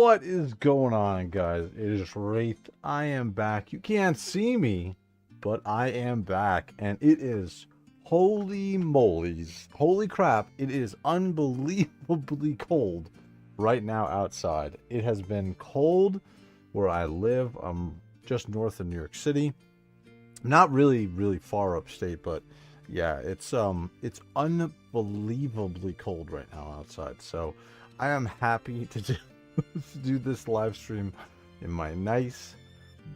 What is going on, guys? It is Wraith. I am back. You can't see me, but I am back, and it is holy moly's, holy crap! It is unbelievably cold right now outside. It has been cold where I live. I'm just north of New York City, not really far upstate, but yeah, it's unbelievably cold right now outside. So I am happy to do this live stream in my nice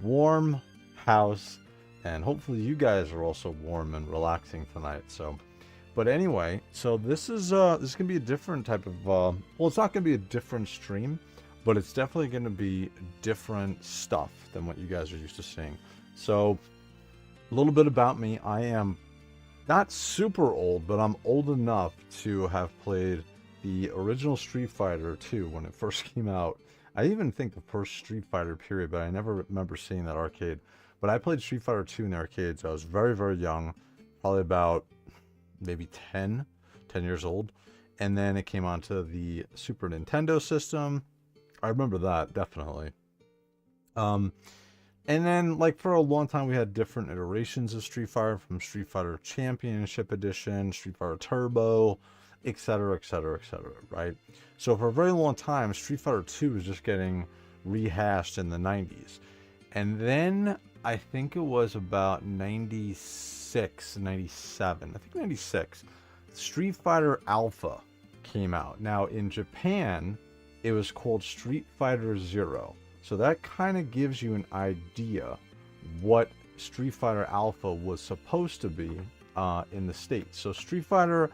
warm house, and hopefully you guys are also warm and relaxing tonight. So but anyway, so this is gonna be a different type of well, it's not gonna be a different stream, but it's definitely gonna be different stuff than what you guys are used to seeing. So a little bit about me. I am not super old, but I'm old enough to have played the original Street Fighter 2 when it first came out. I even think the first Street Fighter period, but I never remember seeing that arcade. But I played Street Fighter 2 in the arcades. I was very young, probably about maybe 10 years old. And then it came onto the Super Nintendo system. I remember that, definitely. And then, like, for a long time, we had different iterations of Street Fighter, from Street Fighter Championship Edition, Street Fighter Turbo, etc, right? So for a very long time, Street Fighter 2 was just getting rehashed in the 90s. And then, I think it was about 96, 97, I think 96, Street Fighter Alpha came out. Now, in Japan, it was called Street Fighter Zero. So that kind of gives you an idea what Street Fighter Alpha was supposed to be in the States. So Street Fighter,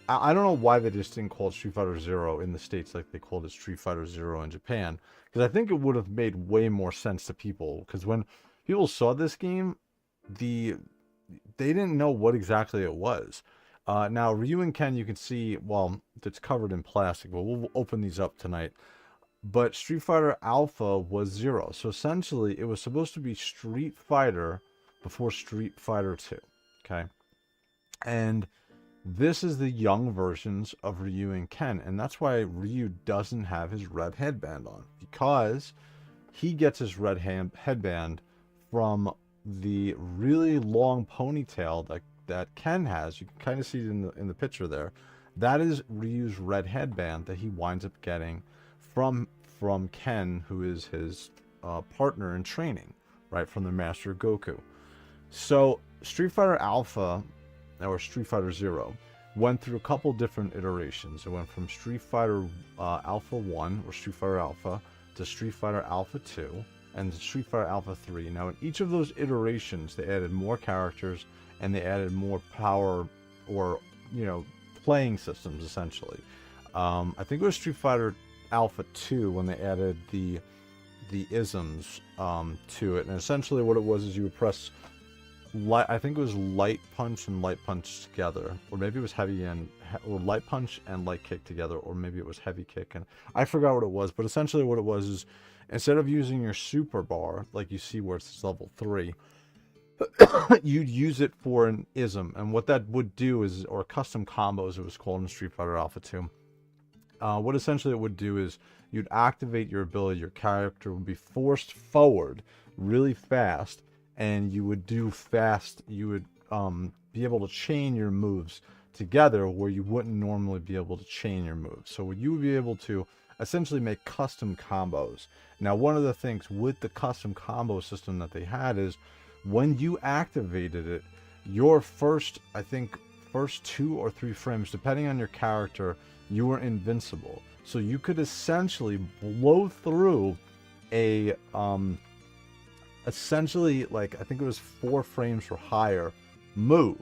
I don't know why they just didn't call it Street Fighter Zero in the States like they called it Street Fighter Zero in Japan. Because I think it would have made way more sense to people. Because when people saw this game, they didn't know what exactly it was. Now, Ryu and Ken, you can see, well, it's covered in plastic, but we'll open these up tonight. But Street Fighter Alpha was Zero. So essentially, it was supposed to be Street Fighter before Street Fighter 2. Okay? And this is the young versions of Ryu and Ken. And that's why Ryu doesn't have his red headband on. Because he gets his red headband from the really long ponytail that Ken has. You can kind of see it in the picture there. That is Ryu's red headband that he winds up getting from Ken, who is his partner in training, right, from the Master Goku. So Street Fighter Alpha, or Street Fighter Zero, went through a couple different iterations. It went from Street Fighter Alpha 1, or Street Fighter Alpha, to Street Fighter Alpha 2, and Street Fighter Alpha 3. Now, in each of those iterations, they added more characters, and they added more power, or, you know, playing systems, essentially. I think it was Street Fighter Alpha 2 when they added the isms to it, and essentially what it was is you would press I think it was light punch and light punch together, or maybe it was or light punch and light kick together, or maybe it was heavy kick, and I forgot what it was. But essentially what it was is, instead of using your super bar like you see where it's level 3, you'd use it for an ism. And what that would do is, or custom combos it was called in Street Fighter Alpha 2, what essentially it would do is you'd activate your ability. Your character would be forced forward really fast, and you would do fast. You would be able to chain your moves together where you wouldn't normally be able to chain your moves. So you would be able to essentially make custom combos. Now, one of the things with the custom combo system that they had is, when you activated it, your first 2 or 3 frames, depending on your character, you were invincible. So you could essentially blow through a essentially, like, I think it was 4 frames or higher move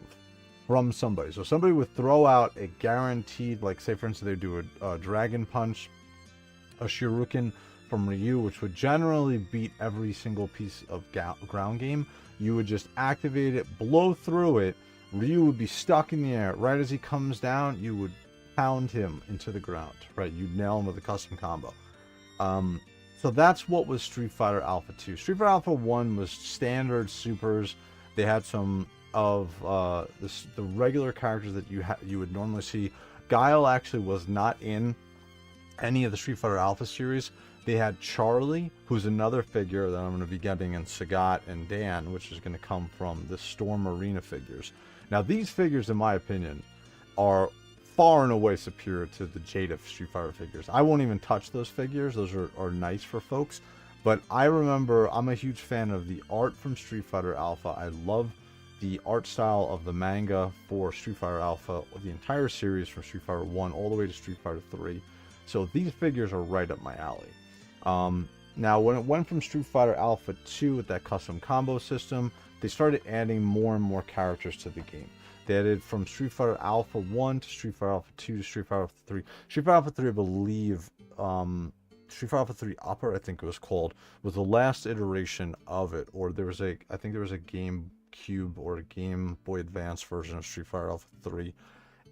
from somebody. So somebody would throw out a guaranteed, like, say for instance they do a dragon punch, a shuriken from Ryu, which would generally beat every single piece of ground game. You would just activate it, blow through it, Ryu would be stuck in the air. Right as he comes down, you would pound him into the ground, right? You'd nail him with a custom combo. So that's what was Street Fighter Alpha 2. Street Fighter Alpha 1 was standard supers. They had some of the regular characters that you would normally see. Guile actually was not in any of the Street Fighter Alpha series. They had Charlie, who's another figure that I'm going to be getting in Sagat and Dan, which is going to come from the Storm Arena figures. Now, these figures, in my opinion, are far and away superior to the Jada Street Fighter figures. I won't even touch those figures. Those are nice for folks. But I remember, I'm a huge fan of the art from Street Fighter Alpha. I love the art style of the manga for Street Fighter Alpha, the entire series from Street Fighter 1 all the way to Street Fighter 3. So these figures are right up my alley. Now, when it went from Street Fighter Alpha 2 with that custom combo system, they started adding more and more characters to the game. They added from Street Fighter Alpha 1 to Street Fighter Alpha 2 to Street Fighter Alpha 3. Street Fighter Alpha 3, I believe, Street Fighter Alpha 3 Upper, I think it was called, was the last iteration of it. Or there was I think there was a GameCube or a Game Boy Advance version of Street Fighter Alpha 3.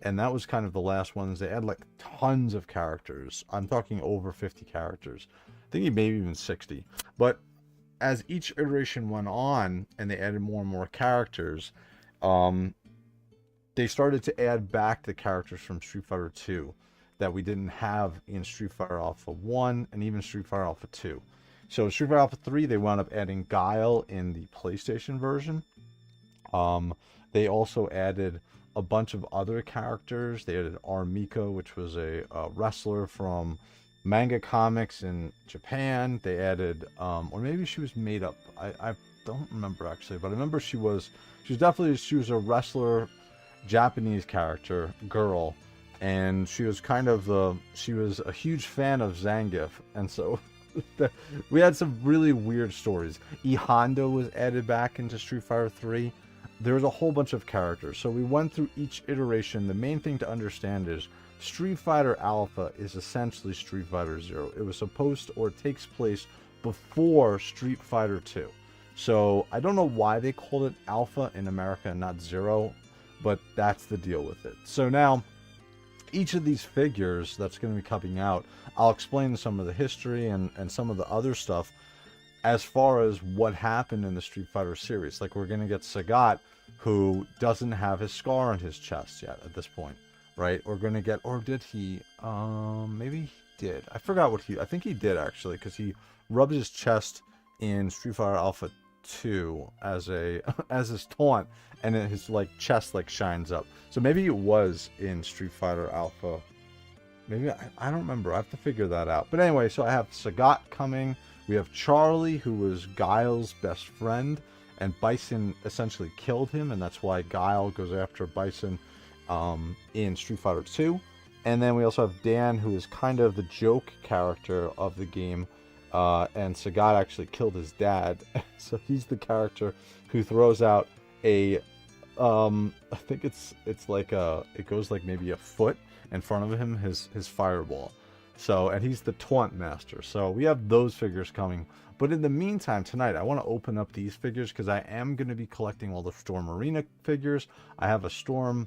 And that was kind of the last ones. They had like tons of characters. I'm talking over 50 characters. I think maybe even 60. But as each iteration went on and they added more and more characters, they started to add back the characters from Street Fighter 2 that we didn't have in Street Fighter Alpha 1 and even Street Fighter Alpha 2. So in Street Fighter Alpha 3, they wound up adding Guile in the PlayStation version. They also added a bunch of other characters. They added Armiko, which was a wrestler from manga comics in Japan. They added, or maybe she was made up. I don't remember actually, but I remember she was a wrestler, Japanese character, girl, and she was she was a huge fan of Zangief, and so we had some really weird stories. E Honda was added back into Street Fighter 3. There was a whole bunch of characters. So we went through each iteration. The main thing to understand is Street Fighter Alpha is essentially Street Fighter 0. It was supposed to, or it takes place before Street Fighter 2. So I don't know why they called it Alpha in America and not 0, but that's the deal with it. So now, each of these figures that's going to be coming out, I'll explain some of the history and some of the other stuff as far as what happened in the Street Fighter series. Like, we're going to get Sagat, who doesn't have his scar on his chest yet at this point, right? We're going to get, or did he, maybe he did. I forgot I think he did actually, because he rubs his chest in Street Fighter Alpha 2 as his taunt, and then his like chest like shines up. So maybe it was in Street Fighter Alpha. Maybe, I don't remember. I have to figure that out. But anyway, so I have Sagat coming. We have Charlie, who was Guile's best friend, and Bison essentially killed him, and that's why Guile goes after Bison in Street Fighter 2. And then we also have Dan, who is kind of the joke character of the game, and Sagat actually killed his dad. So he's the character who throws out a, I think it's like it goes like maybe a foot in front of him, his fireball. So, and he's the taunt master. So we have those figures coming. But in the meantime, tonight, I want to open up these figures because I am going to be collecting all the Storm Arena figures. I have a Storm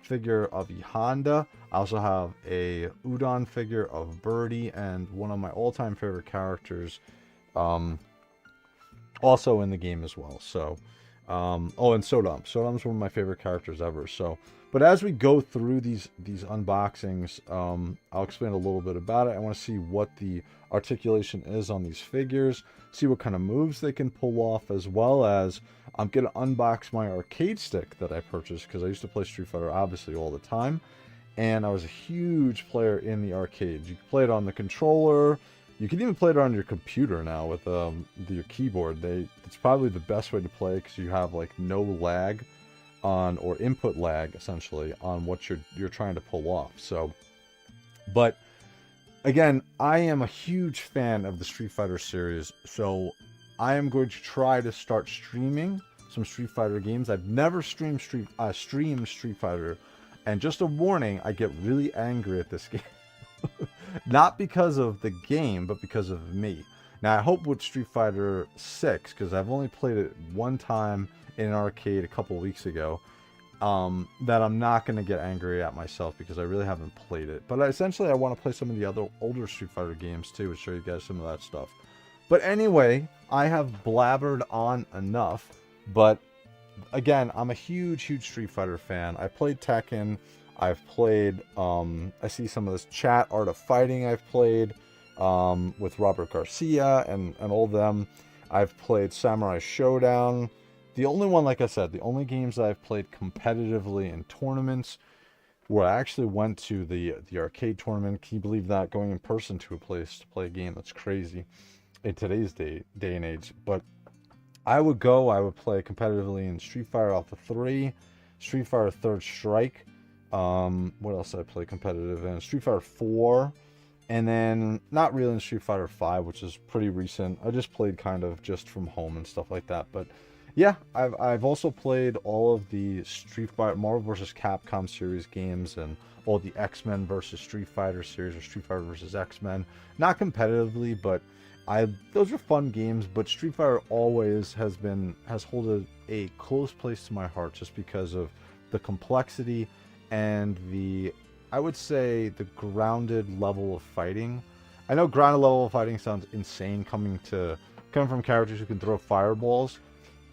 figure of E Honda. I also have a Udon figure of Birdie, and one of my all-time favorite characters also in the game as well. So, oh, and Sodom. Sodom's one of my favorite characters ever. So, but as we go through these unboxings, I'll explain a little bit about it. I want to see what the articulation is on these figures, see what kind of moves they can pull off, as well as I'm going to unbox my arcade stick that I purchased because I used to play Street Fighter obviously all the time, and I was a huge player in the arcade. You can play it on the controller. You can even play it on your computer now with your keyboard. It's probably the best way to play because you have like no lag on, or input lag essentially, on what you're trying to pull off. So, but again, I am a huge fan of the Street Fighter series, so I am going to try to start streaming some Street Fighter games. I've never streamed Street Fighter, and just a warning, I get really angry at this game. Not because of the game, but because of me. Now, I hope with Street Fighter 6, because I've only played it one time in an arcade a couple weeks ago, that I'm not going to get angry at myself because I really haven't played it. But essentially, I want to play some of the other older Street Fighter games too, to show you guys some of that stuff. But anyway, I have blabbered on enough. But again, I'm a huge Street Fighter fan. I played Tekken. I've played, I see some of this chat, Art of Fighting I've played. with Robert Garcia and all of them. I've played Samurai Showdown. The only one, like I said, the only games that I've played competitively in tournaments where I actually went to the arcade tournament. Can you believe that? Going in person to a place to play a game? That's crazy in today's day and age. But I would play competitively in Street Fighter Alpha 3, Street Fighter Third Strike. What else did I play competitive in? Street Fighter 4. And then not really in Street Fighter 5, which is pretty recent. I just played kind of just from home and stuff like that. But yeah, I've also played all of the Street Fighter, Marvel vs. Capcom series games, and all the X-Men versus Street Fighter series, or Street Fighter versus X-Men. Not competitively, but those are fun games. But Street Fighter always has held a close place to my heart, just because of the complexity and I would say the grounded level of fighting. I know grounded level of fighting sounds insane coming from characters who can throw fireballs,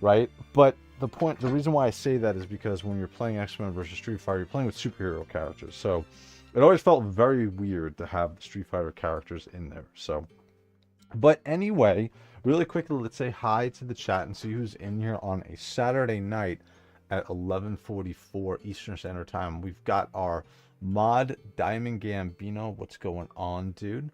right? But the reason why I say that is because when you're playing X-Men versus Street Fighter, you're playing with superhero characters. So it always felt very weird to have Street Fighter characters in there. So, but anyway, really quickly, let's say hi to the chat and see who's in here on a Saturday night at 11:44 Eastern Standard Time. We've got our Mod Diamond Gambino, what's going on, dude?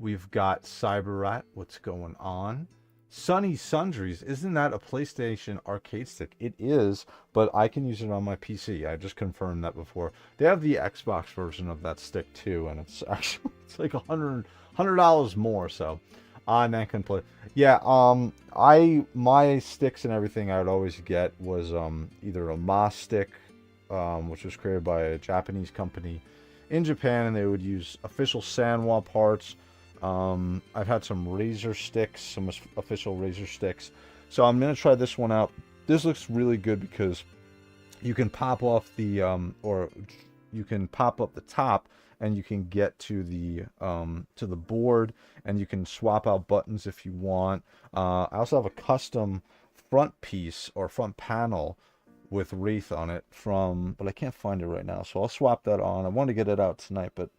We've got Cyberrat, what's going on? Sunny Sundries, isn't that a PlayStation arcade stick? It is, but I can use it on my PC. I just confirmed that before. They have the Xbox version of that stick too, and it's actually like $100 more. So, and I can play. Yeah, my sticks and everything I would always get was either a MA stick, which was created by a Japanese company in Japan, and they would use official Sanwa parts. I've had some Razer sticks, some official Razer sticks. So I'm going to try this one out. This looks really good because you can pop off the, or you can pop up the top and you can get to the board, and you can swap out buttons if you want. I also have a custom front piece or front panel with Wraith on it but I can't find it right now, so I'll swap that on. I want to get it out tonight, but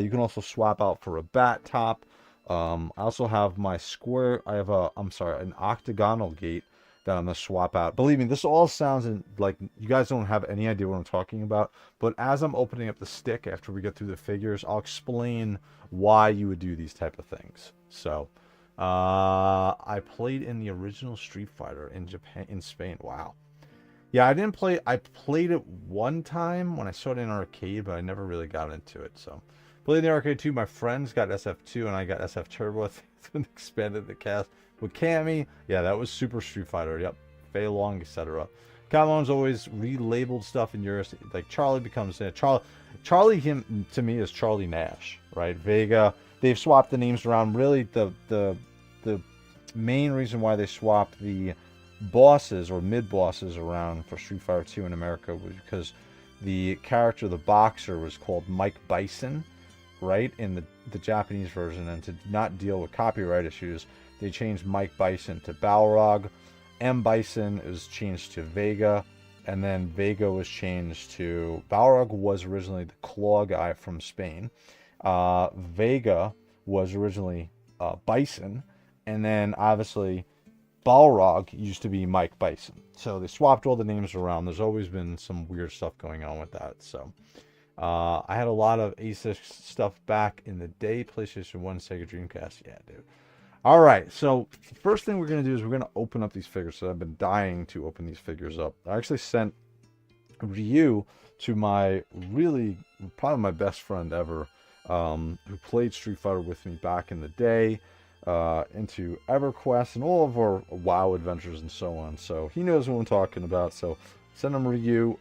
you can also swap out for a bat top. I also have my square, an octagonal gate that I'm going to swap out. Believe me, this all sounds like you guys don't have any idea what I'm talking about, but as I'm opening up the stick after we get through the figures, I'll explain why you would do these type of things. So, I played in the original Street Fighter in Spain. Wow. Yeah, I played it one time when I saw it in arcade, but I never really got into it. So, played in the arcade too. My friends got SF2 and I got SF Turbo. It's been expanded the cast with Cammy. Yeah, that was Super Street Fighter. Yep, Fei Long, etc. Capcom's always relabeled stuff in yours. Like Charlie becomes Charlie. Him to me is Charlie Nash, right? Vega. They've swapped the names around. Really, the main reason why they swapped the bosses or mid-bosses around for Street Fighter 2 in America was because the character, the boxer, was called Mike Bison, right, in the Japanese version, and to not deal with copyright issues, they changed Mike Bison to Balrog. M. Bison is changed to Vega, and then Vega was changed to... Balrog was originally the claw guy from Spain. Vega was originally Bison, and then obviously Balrog used to be Mike Bison. So they swapped all the names around. There's always been some weird stuff going on with that. So I had a lot of A6 stuff back in the day. PlayStation 1, Sega Dreamcast. Yeah, dude. All right. So first thing we're going to do is we're going to open up these figures. So I've been dying to open these figures up. I actually sent Ryu to probably my best friend ever, who played Street Fighter with me back in the day. Into EverQuest and all of our WoW adventures and so on. So he knows what I'm talking about. So send him Ryu.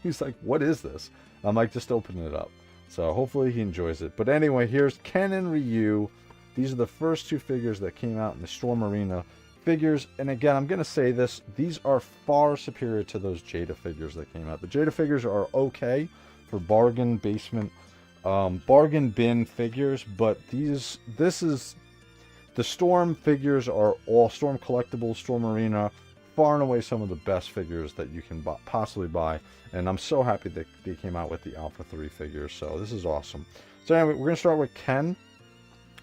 He's like, what is this? I'm like, just open it up. So hopefully he enjoys it. But anyway, here's Ken and Ryu. These are the first two figures that came out in the Storm Arena figures. And again, I'm going to say this. These are far superior to those Jada figures that came out. The Jada figures are okay for bargain bin figures. But the Storm figures are all Storm Collectibles, Storm Arena, far and away some of the best figures that you can possibly buy. And I'm so happy that they came out with the Alpha 3 figures. So this is awesome. So anyway, we're going to start with Ken.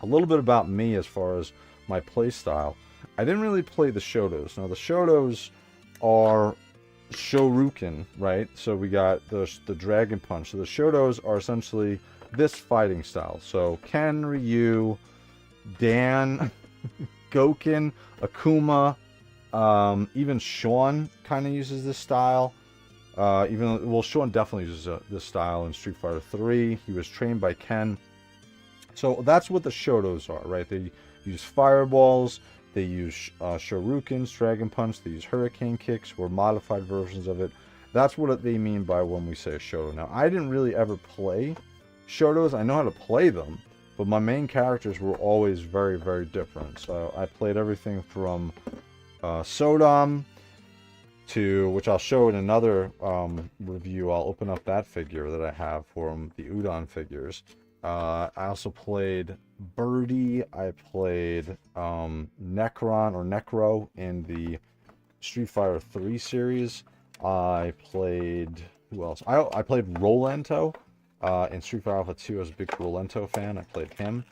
A little bit about me as far as my play style. I didn't really play the Shotos. Now the Shotos are Shoryuken, right? So we got the Dragon Punch. So the Shotos are essentially this fighting style. So Ken, Ryu, Dan, Goken, Akuma, even Sean kind of uses this style. Sean definitely uses this style in Street Fighter 3. He was trained by Ken. So that's what the Shotos are, right? They use fireballs, they use Shoryukens, Dragon Punch, they use Hurricane Kicks, or modified versions of it. That's what they mean by when we say a Shoto. Now, I didn't really ever play Shotos. I know how to play them, but my main characters were always very, very different. So I played everything from Sodom to, which I'll show in another review. I'll open up that figure that I have for him, the Udon figures. I also played Birdie. I played Necron or Necro in the Street Fighter 3 series. I played, who else? I played Rolento in Street Fighter Alpha 2. I was a big Rolento fan. I played him.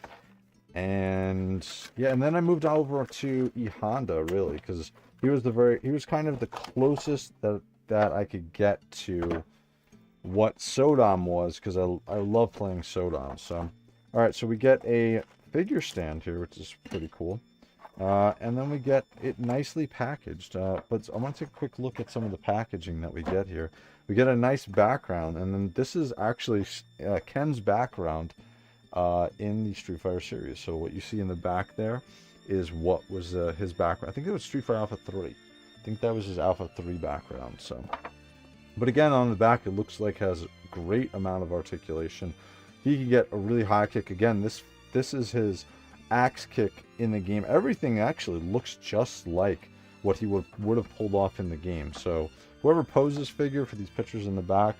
And yeah, and then I moved over to E Honda, really, because he was kind of the closest that I could get to what Sodom was, because I love playing Sodom. So, all right, so we get a figure stand here, which is pretty cool. And then we get it nicely packaged. But I want to take a quick look at some of the packaging that we get here. We get a nice background, and then this is actually Ken's background in the Street Fighter series. So what you see in the back there is what was his background. I think it was Street Fighter Alpha 3. I think that was his Alpha 3 background. So, but again, on the back, it looks like it has a great amount of articulation. He can get a really high kick. Again, this is his axe kick in the game. Everything actually looks just like what he would have pulled off in the game. So whoever posed this figure for these pictures in the back,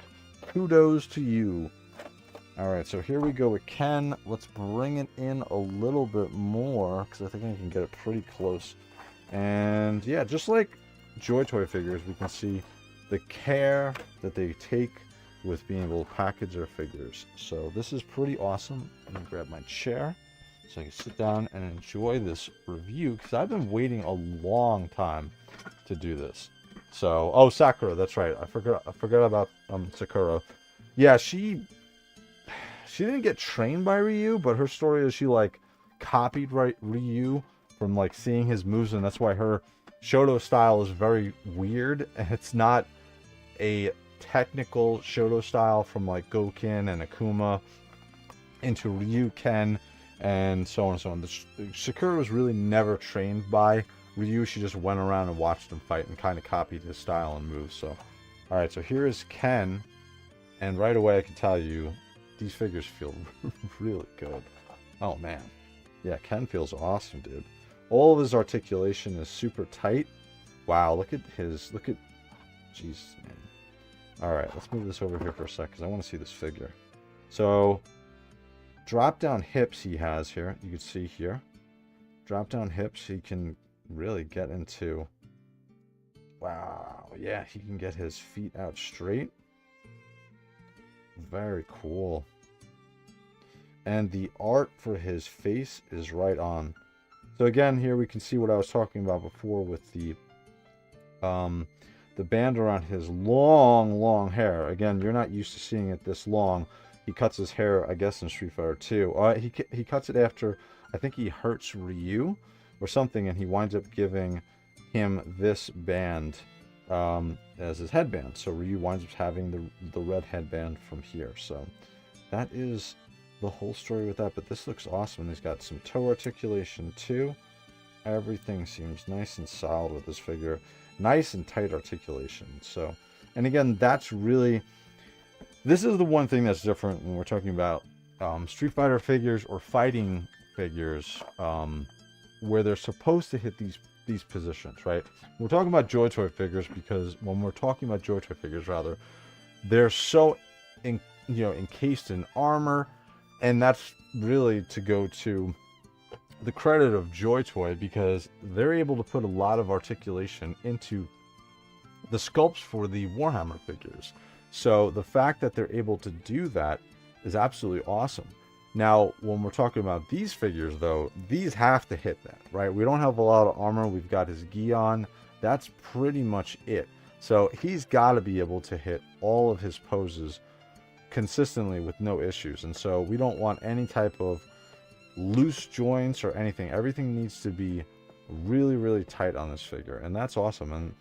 kudos to you. All right, so here we go with Ken. Let's bring it in a little bit more, because I think I can get it pretty close. And yeah, just like Joy Toy figures, we can see the care that they take with being able to package their figures. So this is pretty awesome. I'm gonna grab my chair so I can sit down and enjoy this review, because I've been waiting a long time to do this. So, oh, Sakura, that's right. I forgot about Sakura. Yeah, she didn't get trained by Ryu, but her story is she like copied Ryu from like seeing his moves, and that's why her Shoto style is very weird. It's not a technical Shoto style from like Goken and Akuma into Ryu, Ken, and so on and so on. Sakura was really never trained by Ryu. She just went around and watched him fight and kind of copied his style and moves. So, all right, so here is Ken, and right away I can tell you these figures feel really good. Oh man, yeah, Ken feels awesome, dude. All of his articulation is super tight. Wow, look at Jesus, man. All right, let's move this over here for a sec, because I want to see this figure. So, drop down hips he has here. You can see here. Drop down hips, he can really get into. Wow, yeah, he can get his feet out straight. Very cool. And the art for his face is right on. So again, here we can see what I was talking about before with the band around his long hair. Again, you're not used to seeing it this long. He cuts his hair, I guess, in Street Fighter 2. He cuts it after, I think he hurts Ryu or something, and he winds up giving him this band as his headband. So Ryu winds up having the red headband from here. So that is the whole story with that. But this looks awesome. He's got some toe articulation too. Everything seems nice and solid with this figure. Nice and tight articulation. So, and again, that's really, this is the one thing that's different when we're talking about Street Fighter figures or fighting figures, where they're supposed to hit these positions, right? We're talking about Joy Toy figures, because when we're talking about Joy Toy figures, rather, they're so encased in armor, and that's really to go to the credit of Joy Toy, because they're able to put a lot of articulation into the sculpts for the Warhammer figures. So the fact that they're able to do that is absolutely awesome. Now, when we're talking about these figures, though, these have to hit that, right? We don't have a lot of armor. We've got his gi on. That's pretty much it. So he's got to be able to hit all of his poses consistently with no issues. And so we don't want any type of loose joints or anything. Everything needs to be really, really tight on this figure. And that's awesome. And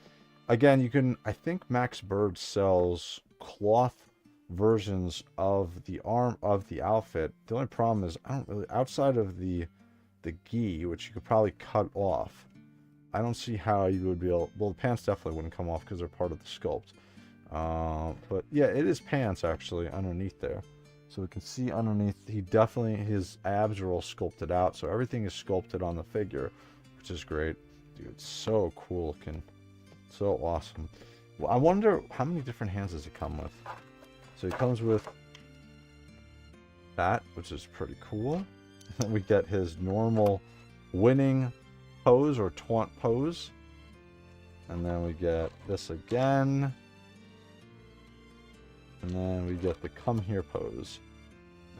again, you can, I think Max Bird sells cloth versions of the arm of the outfit. The only problem is I don't really, outside of the gi, which you could probably cut off, I don't see how you would be able, well, the pants definitely wouldn't come off because they're part of the sculpt. But yeah, it is pants actually underneath there, so we can see underneath. He definitely, his abs are all sculpted out, so everything is sculpted on the figure, which is great. Dude, it's so cool looking, so awesome. Well, I wonder how many different hands does it come with. So he comes with that, which is pretty cool. We get his normal winning pose or taunt pose. And then we get this again. And then we get the come here pose.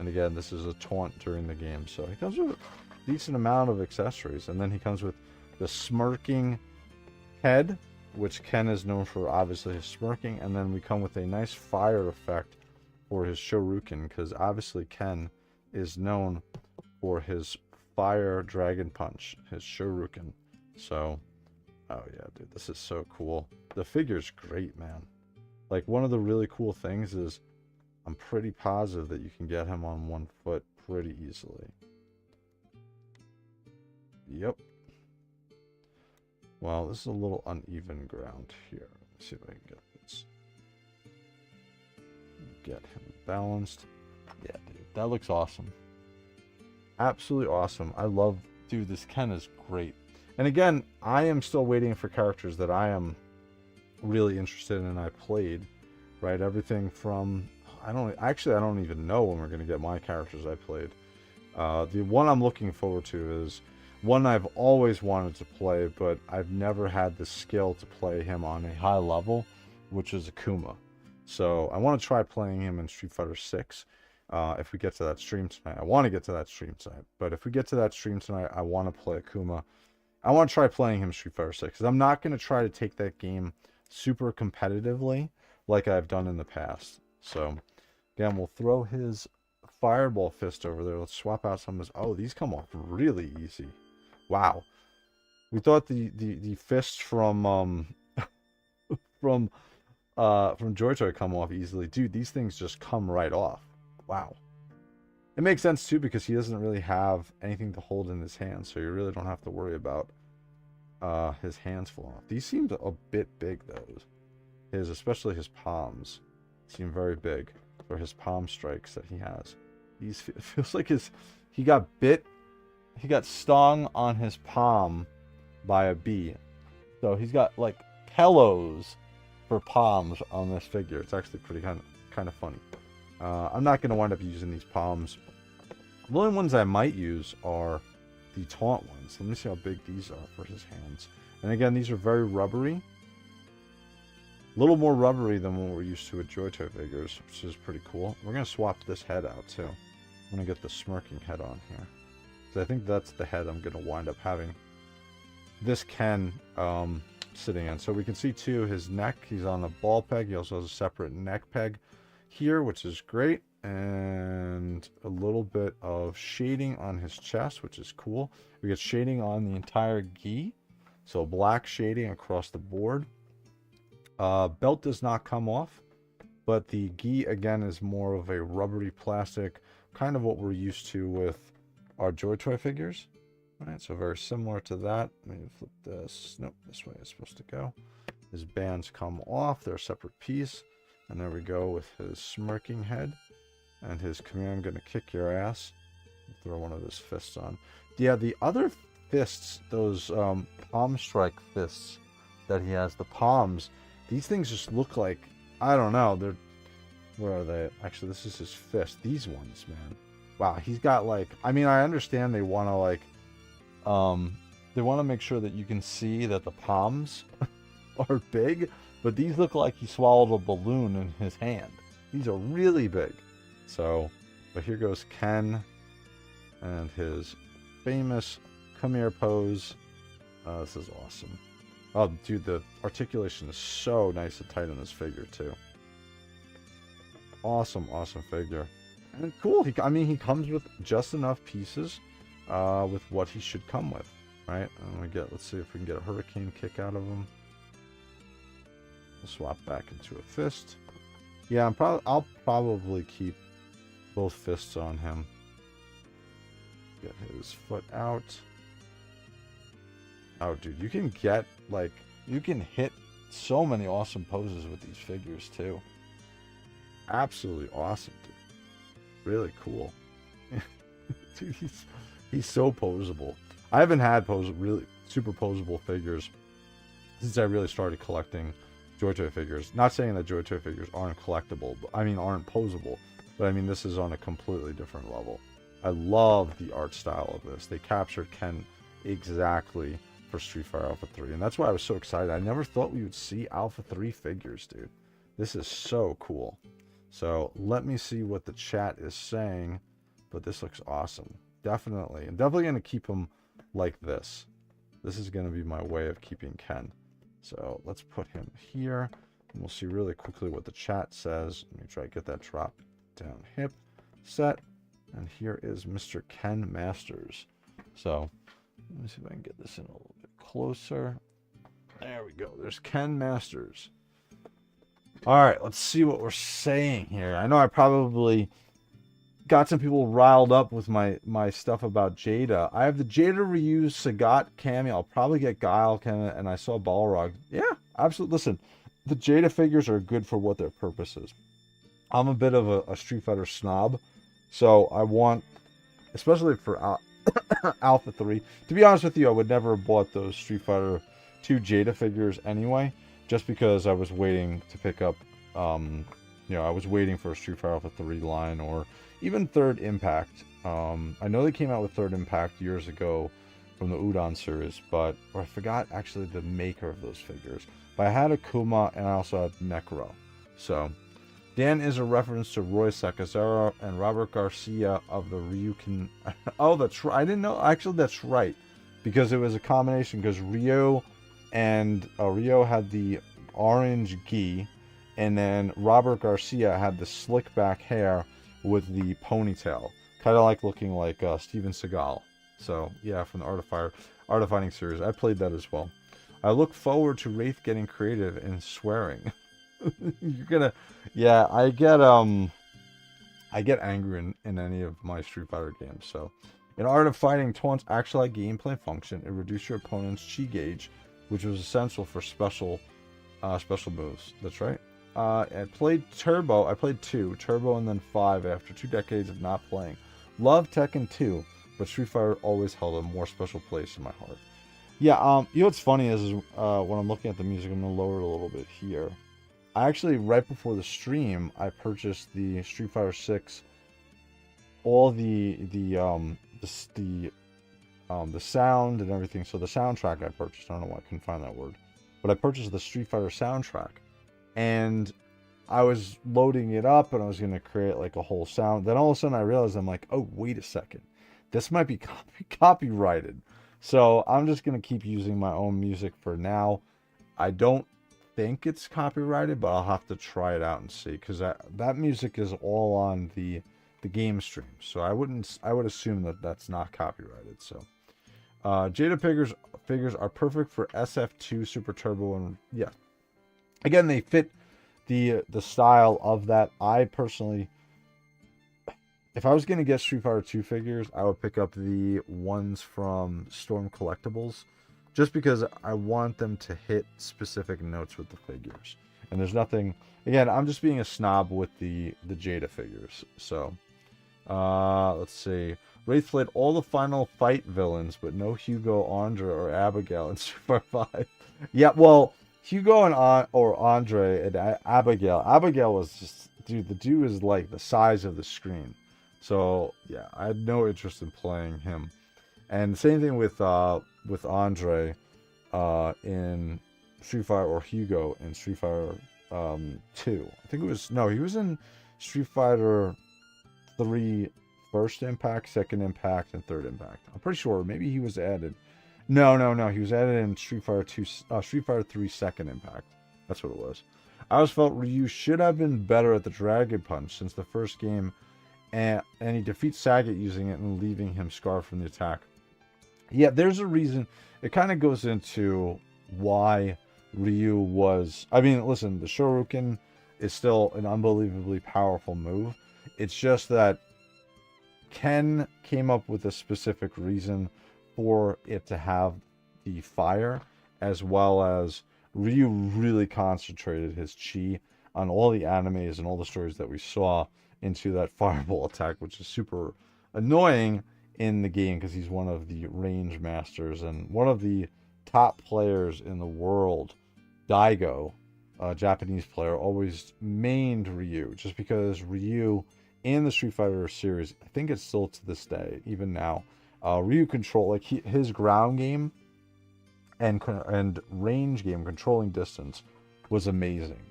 And again, this is a taunt during the game. So he comes with a decent amount of accessories. And then he comes with the smirking head, which Ken is known for, obviously, his smirking. And then we come with a nice fire effect for his Shoryuken, because obviously Ken is known for his fire dragon punch, his Shoryuken. So, oh yeah, dude, this is so cool. The figure's great, man. Like, one of the really cool things is I'm pretty positive that you can get him on one foot pretty easily. Yep. Well, this is a little uneven ground here. Let's see if I can get this. Get him balanced. Yeah, dude, that looks awesome. Absolutely awesome. I love, dude, this Ken is great. And again, I am still waiting for characters that I am really interested in and I played, right? Everything from, I don't even know when we're going to get my characters I played. The one I'm looking forward to is one I've always wanted to play, but I've never had the skill to play him on a high level, which is Akuma. So I want to try playing him in Street Fighter 6 if we get to that stream tonight. I want to get to that stream tonight, but if we get to that stream tonight, I want to play Akuma. I want to try playing him Street Fighter 6, because I'm not going to try to take that game super competitively like I've done in the past. So again, we'll throw his fireball fist over there. Let's swap out some of his, oh, these come off really easy. Wow. We thought the fists from Joy-Toy come off easily. Dude, these things just come right off. Wow. It makes sense too, because he doesn't really have anything to hold in his hands, so you really don't have to worry about his hands falling off. These seem a bit big though. Especially his palms seem very big for his palm strikes that he has. It feels like he got stung on his palm by a bee. So he's got like pillows for palms on this figure. It's actually pretty kind of funny. I'm not going to wind up using these palms. The only ones I might use are the taunt ones. Let me see how big these are for his hands. And again, these are very rubbery. A little more rubbery than what we're used to with Joy-Toy figures, which is pretty cool. We're going to swap this head out too. I'm going to get the smirking head on here, because I think that's the head I'm going to wind up having this Ken sitting in. So we can see too his neck. He's on a ball peg. He also has a separate neck peg here, which is great. And a little bit of shading on his chest, which is cool. We get shading on the entire gi. So black shading across the board. Belt does not come off, but the gi again is more of a rubbery plastic, kind of what we're used to with our Joy-Toy figures. Right, so very similar to that. Let me flip this. Nope, this way it's supposed to go. His bands come off, they're a separate piece. And there we go with his smirking head. And his, come here, I'm gonna kick your ass. Throw one of his fists on. Yeah, the other fists, those palm strike fists that he has, the palms, these things just look like, I don't know, they're, where are they? Actually, this is his fist. These ones, man. Wow, he's got like, I mean, I understand they want to like, they want to make sure that you can see that the palms are big, but these look like he swallowed a balloon in his hand. These are really big. So, but here goes Ken and his famous come here pose. This is awesome. Oh, dude, the articulation is so nice and tight on this figure, too. Awesome, awesome figure. And cool, I mean, he comes with just enough pieces with what he should come with, right? And let's see if we can get a hurricane kick out of him. We'll swap back into a fist. Yeah, I'll probably keep both fists on him. Get his foot out. Oh, dude, you can get, like, you can hit so many awesome poses with these figures, too. Absolutely awesome, dude. Really cool. Dude, he's so posable. I haven't had really super posable figures since I really started collecting Joy Toy figures. Not saying that Joy Toy figures aren't collectible, but, I mean, aren't posable. But, I mean, this is on a completely different level. I love the art style of this. They captured Ken exactly for Street Fighter Alpha 3. And that's why I was so excited. I never thought we would see Alpha 3 figures, dude. This is so cool. So, let me see what the chat is saying. But this looks awesome. Definitely. I'm definitely going to keep him like this. This is going to be my way of keeping Ken. So, let's put him here. And we'll see really quickly what the chat says. Let me try to get that drop down hip. Set. And here is Mr. Ken Masters. So, let me see if I can get this in a little bit closer. There we go. There's Ken Masters. Alright, let's see what we're saying here. I know I probably got some people riled up with my stuff about Jada. I have the Jada Ryu Sagat Cammy. I'll probably get Guile Cammy, and I saw Balrog. Yeah, absolutely. Listen, the Jada figures are good for what their purpose is. I'm a bit of a Street Fighter snob, so I want, especially for Alpha 3. To be honest with you, I would never have bought those Street Fighter 2 Jada figures anyway, just because I was waiting to pick up, I was waiting for a Street Fighter Alpha 3 line, or even Third Impact. I know they came out with Third Impact years ago from the Udon series, or I forgot actually the maker of those figures. But I had Akuma, and I also had Necro. So, Dan is a reference to Roy Sakazawa and Robert Garcia of the Ryukin. Oh, that's right. I didn't know. Actually, that's right. Because it was a combination. Because Rio had the orange gi. And then Robert Garcia had the slick back hair with the ponytail. Kind of like looking like Steven Seagal. So, yeah, from the Art of Fighting series. I played that as well. I look forward to Wraith getting creative and swearing. You're gonna, yeah. I get angry in any of my Street Fighter games. So, in Art of Fighting, taunts actually like gameplay function. It reduced your opponent's chi gauge, which was essential for special moves. That's right. I played Turbo. I played 2, Turbo, and then 5 after 2 decades of not playing. Love Tekken 2, but Street Fighter always held a more special place in my heart. Yeah. You know what's funny is when I'm looking at the music, I'm gonna lower it a little bit here. I actually, right before the stream, I purchased the Street Fighter 6, all the sound and everything. So the soundtrack I purchased. I don't know why I couldn't find that word, but I purchased the Street Fighter soundtrack, and I was loading it up, and I was gonna create like a whole sound. Then all of a sudden, I realized I'm like, oh, wait a second, this might be copyrighted. So I'm just gonna keep using my own music for now. I don't think it's copyrighted, but I'll have to try it out and see, because that music is all on the game stream, so I would assume that that's not copyrighted. So Jada figures are perfect for SF2 Super Turbo, and yeah, again, they fit the style of that. I personally, if I was going to get Street Fighter 2 figures, I would pick up the ones from Storm Collectibles, just because I want them to hit specific notes with the figures. And there's nothing, again, I'm just being a snob with the Jada figures. So, let's see. Wraith played all the Final Fight villains, but no Hugo, Andre, or Abigail in Street Fighter 5. Yeah, well, Hugo and Andre and Abigail. Abigail was just, dude, the dude is like the size of the screen. So, yeah, I had no interest in playing him. And same thing with Andre in Street Fighter, or Hugo in Street Fighter 2. I think it was, no, he was in Street Fighter 3 first impact, second impact, and third impact. I'm pretty sure. Maybe he was added. No. He was added in Street Fighter 2, Street Fighter 3 second impact. That's what it was. I always felt Ryu should have been better at the Dragon Punch since the first game, and he defeats Sagat using it and leaving him scarred from the attack. Yeah, there's a reason. It kind of goes into why Ryu was... I mean, listen, the Shoryuken is still an unbelievably powerful move. It's just that Ken came up with a specific reason for it to have the fire, as well as Ryu really concentrated his chi on all the animes and all the stories that we saw into that fireball attack, which is super annoying in the game because he's one of the range masters and one of the top players in the world. Daigo, a Japanese player, always mained Ryu just because Ryu in the Street Fighter series, I think it's still to this day, even now, Ryu control, like his ground game and range game, controlling distance, was amazing.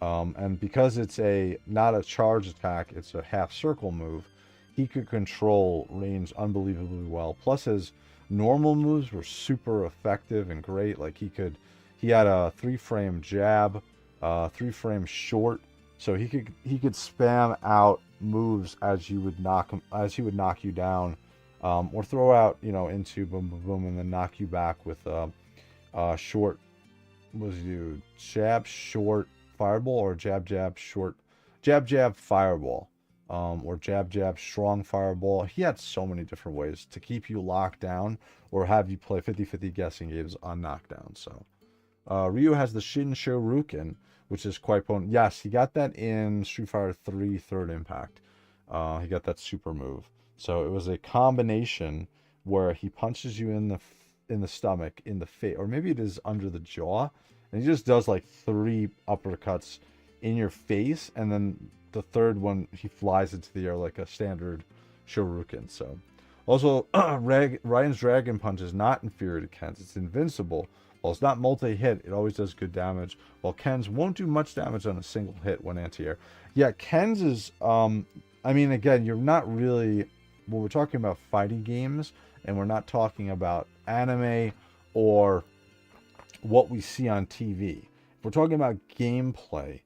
And because it's not a charge attack, it's a half circle move, he could control range unbelievably well. Plus his normal moves were super effective and great. Like he had a 3-frame jab, 3-frame short, so he could spam out moves as he would knock you down, or throw out, into boom boom boom and then knock you back with short, what does he do? Jab short fireball, or jab short, jab fireball, or jab strong fireball. He had so many different ways to keep you locked down or have you play 50-50 guessing games on knockdown. So Ryu has the Shin Shoryuken, which is quite potent. Yes, he got that in Street Fighter 3 third impact. He got that super move. So it was a combination where he punches you in the stomach, in the face, or maybe it is under the jaw, and he just does like 3 uppercuts in your face, and then the third one he flies into the air like a standard Shoryuken. So also Ryan's Dragon Punch is not inferior to Ken's. It's invincible. While it's not multi-hit, it always does good damage, while Ken's won't do much damage on a single hit when anti-air. Yeah, Ken's is I mean, again, you're not really, when we're talking about fighting games, and we're not talking about anime or what we see on TV. If we're talking about gameplay,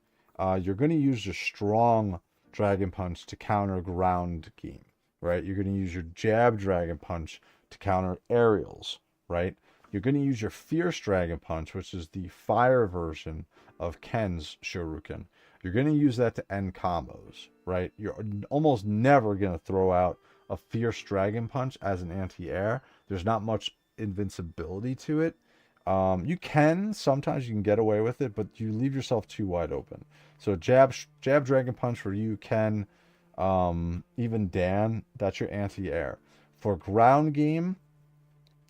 you're going to use your strong Dragon Punch to counter ground game, right? You're going to use your jab Dragon Punch to counter aerials, right? You're going to use your Fierce Dragon Punch, which is the fire version of Ken's Shoryuken. You're going to use that to end combos, right? You're almost never going to throw out a Fierce Dragon Punch as an anti-air. There's not much invincibility to it. Sometimes you can get away with it, but you leave yourself too wide open. So jab Dragon Punch for you, Ken, even Dan, that's your anti-air. For ground game,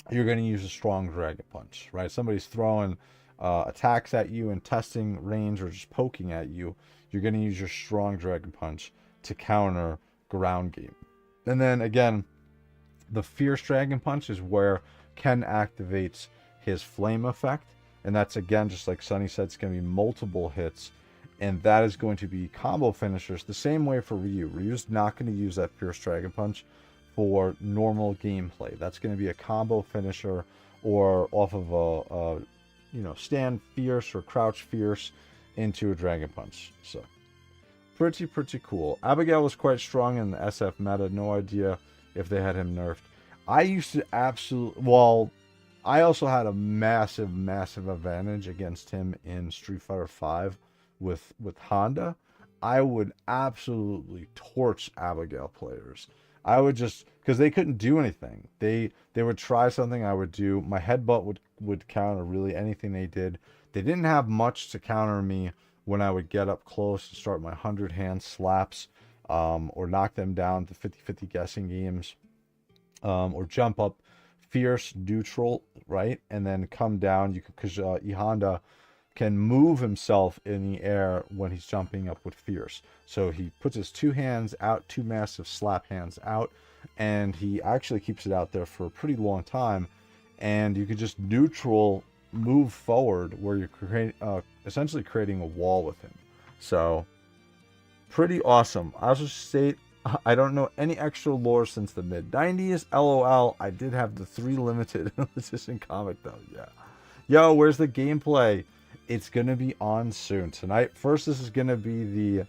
you're going to use a strong Dragon Punch, right? Somebody's throwing attacks at you and testing range or just poking at you. You're going to use your strong Dragon Punch to counter ground game. And then again, the Fierce Dragon Punch is where Ken activates his flame effect, and that's, again, just like Sonny said, it's going to be multiple hits, and that is going to be combo finishers the same way for Ryu. Ryu's not going to use that Fierce Dragon Punch for normal gameplay. That's going to be a combo finisher, or off of a stand fierce or crouch fierce into a Dragon Punch. So pretty cool. Abigail was quite strong in the SF meta. No idea if they had him nerfed. I used to I also had a massive advantage against him in Street Fighter 5 with Honda. I would absolutely torch Abigail players. I would just, because they couldn't do anything. They would try something, I would do. My headbutt would counter really anything they did. They didn't have much to counter me when I would get up close and start my 100-hand slaps, or knock them down to 50-50 guessing games, or jump up fierce neutral, right, and then come down. You could, because Honda can move himself in the air when he's jumping up with fierce. So he puts his 2 hands out, 2 massive slap hands out, and he actually keeps it out there for a pretty long time. And you could just neutral move forward where you're essentially creating a wall with him. So pretty awesome. I also state I don't know any extra lore since the mid-90s. LOL. I did have the 3 limited edition comic, though. Yeah. Yo, where's the gameplay? It's going to be on soon. Tonight, first, this is going to be the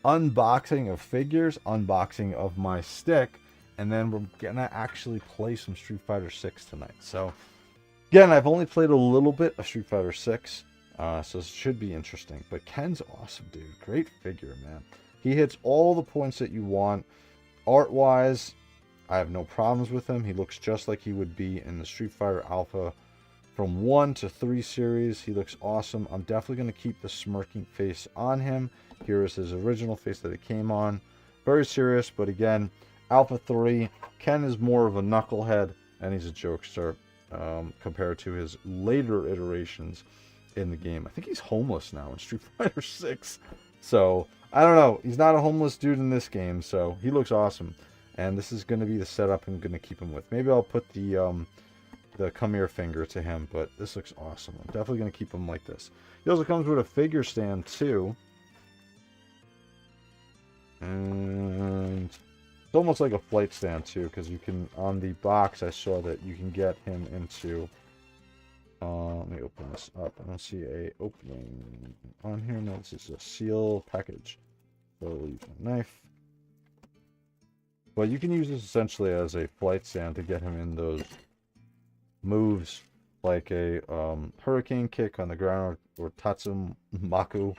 unboxing of figures, unboxing of my stick, and then we're going to actually play some Street Fighter 6 tonight. So, again, I've only played a little bit of Street Fighter 6, so it should be interesting. But Ken's awesome, dude. Great figure, man. He hits all the points that you want. Art-wise, I have no problems with him. He looks just like he would be in the Street Fighter Alpha from 1 to 3 series. He looks awesome. I'm definitely going to keep the smirking face on him. Here is his original face that it came on. Very serious, but again, Alpha 3, Ken is more of a knucklehead, and he's a jokester compared to his later iterations in the game. I think he's homeless now in Street Fighter 6. So, I don't know. He's not a homeless dude in this game, so he looks awesome. And this is going to be the setup I'm going to keep him with. Maybe I'll put the come here finger to him, but this looks awesome. I'm definitely going to keep him like this. He also comes with a figure stand, too. And it's almost like a flight stand, too, because you can, on the box, I saw that you can get him into... let me open this up. I don't see a opening on here. No, this is a seal package. So we'll use a knife. But you can use this essentially as a flight stand to get him in those moves like a hurricane kick on the ground or Tatsumaku.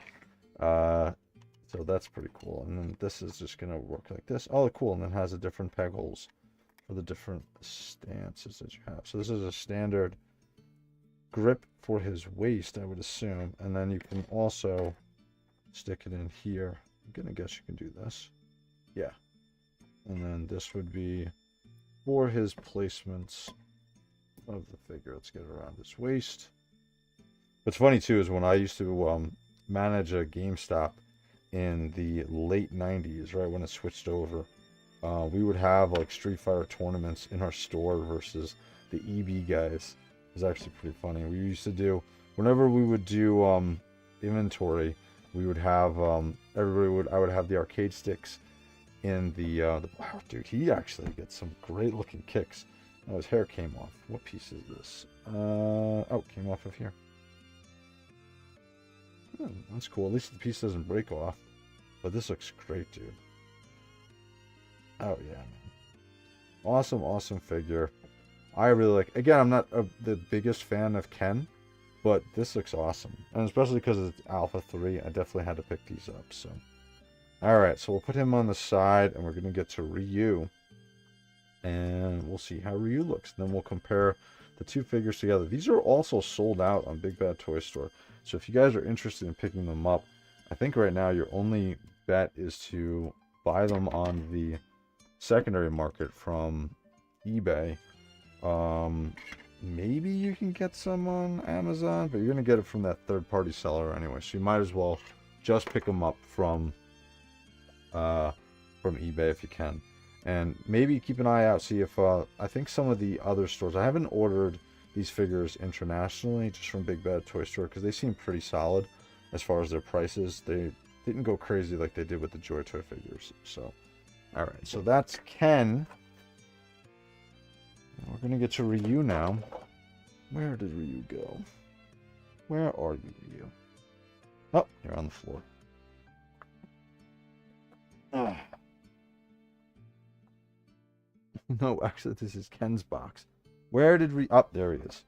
So that's pretty cool. And then this is just going to work like this. Oh, cool. And it has a different peg holes for the different stances that you have. So this is a standard grip for his waist, I would assume. And then you can also stick it in here. I'm going to guess you can do this. Yeah. And then this would be for his placements of the figure. Let's get it around his waist. What's funny too is when I used to manage a GameStop in the late 90s, right when it switched over, we would have like Street Fighter tournaments in our store versus the EB guys. It was actually pretty funny. We used to do, whenever we would do inventory, we would have I would have the arcade sticks in the wow, dude, he actually gets some great looking kicks. Oh, his hair came off. What piece is this? Oh, came off of here. Oh, that's cool. At least the piece doesn't break off. But this looks great, dude. Oh, yeah, man. Awesome, awesome figure. I really like... Again, I'm not the biggest fan of Ken, but this looks awesome. And especially because it's Alpha 3, I definitely had to pick these up, so... Alright, so we'll put him on the side, and we're going to get to Ryu. And we'll see how Ryu looks. Then we'll compare the two figures together. These are also sold out on Big Bad Toy Store. So if you guys are interested in picking them up, I think right now your only bet is to buy them on the secondary market from eBay. Maybe you can get some on Amazon, but you're going to get it from that third-party seller anyway. So you might as well just pick them up from eBay if you can. And maybe keep an eye out, see if, I think some of the other stores, I haven't ordered these figures internationally, just from Big Bad Toy Store, because they seem pretty solid as far as their prices. They didn't go crazy like they did with the Joy Toy figures. So, alright, so that's Ken. We're going to get to Ryu now. Where did Ryu go? Where are you, Ryu? Oh, you're on the floor. Ah. No, actually, this is Ken's box. Where did Ryu... Oh, there he is.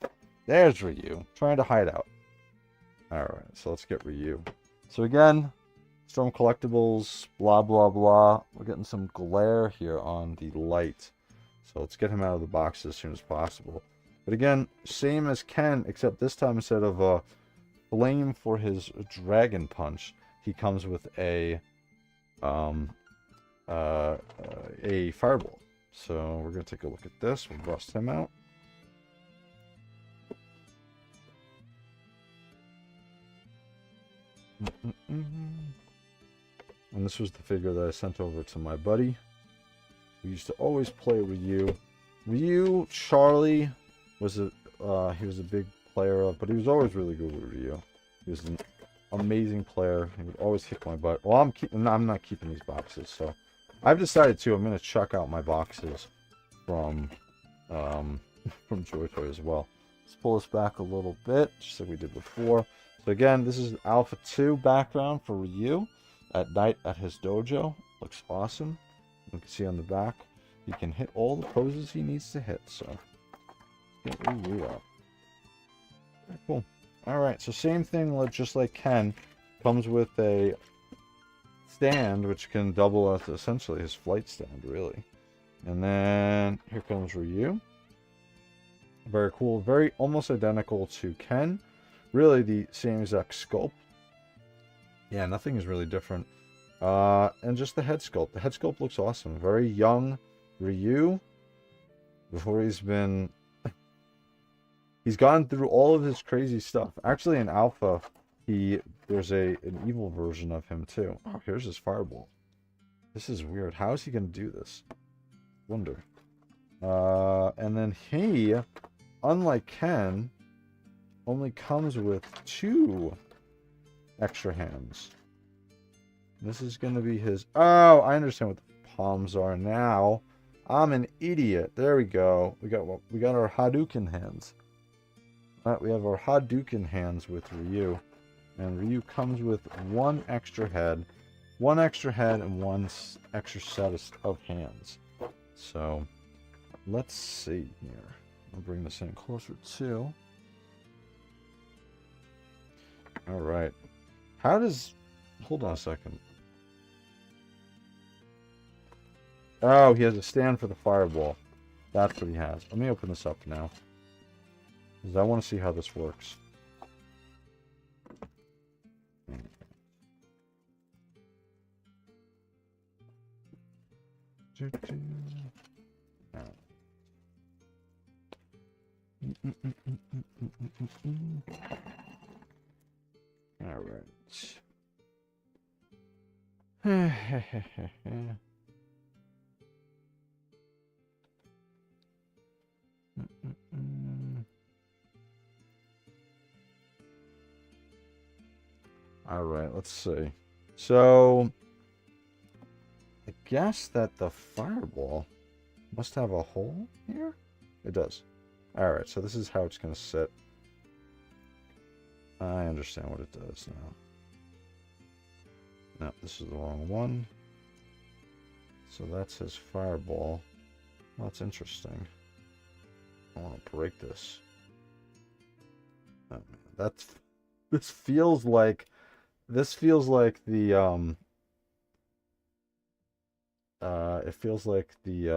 There's Ryu. Trying to hide out. Alright, so let's get Ryu. So again, Storm Collectibles, blah, blah, blah. We're getting some glare here on the light. So let's get him out of the box as soon as possible. But again, same as Ken, except this time instead of a flame for his Dragon Punch, he comes with a fireball. So we're going to take a look at this. We'll bust him out. And this was the figure that I sent over to my buddy. We used to always play Ryu. Ryu, Charlie was he was a big player of, but he was always really good with Ryu. He was an amazing player. He would always kick my butt. Well, I'm not keeping these boxes, so I've decided to. I'm going to check out my boxes from Joy Toy as well. Let's pull this back a little bit, just like we did before. So again, this is Alpha 2 background for Ryu at night at his dojo. Looks awesome. You can see on the back, he can hit all the poses he needs to hit. So, get Ryu out. Very cool. Alright, so same thing, just like Ken, comes with a stand, which can double as essentially his flight stand, really. And then, here comes Ryu. Very cool. Very almost identical to Ken. Really the same exact sculpt. Yeah, nothing is really different. And just the head sculpt. The head sculpt looks awesome. Very young Ryu. Before he's been... he's gone through all of his crazy stuff. Actually, in Alpha, there's an evil version of him, too. Oh, here's his fireball. This is weird. How is he going to do this? Wonder. And then he, unlike Ken, only comes with 2 extra hands. This is going to be his... Oh, I understand what the palms are now. I'm an idiot. There we go. We got our Hadouken hands. All right, we have our Hadouken hands with Ryu. And Ryu comes with 1 extra head. 1 extra head and 1 extra set of hands. So, let's see here. I'll bring this in closer too. Alright. How does... Hold on a second. Oh, he has a stand for the fireball. That's what he has. Let me open this up now, because I want to see how this works. All right. All right, let's see. So, I guess that the fireball must have a hole here? It does. All right, so this is how it's going to sit. I understand what it does now. No, this is the wrong one. So that's his fireball. Well, that's interesting. I want to break this. Oh, man, this feels like the it feels like the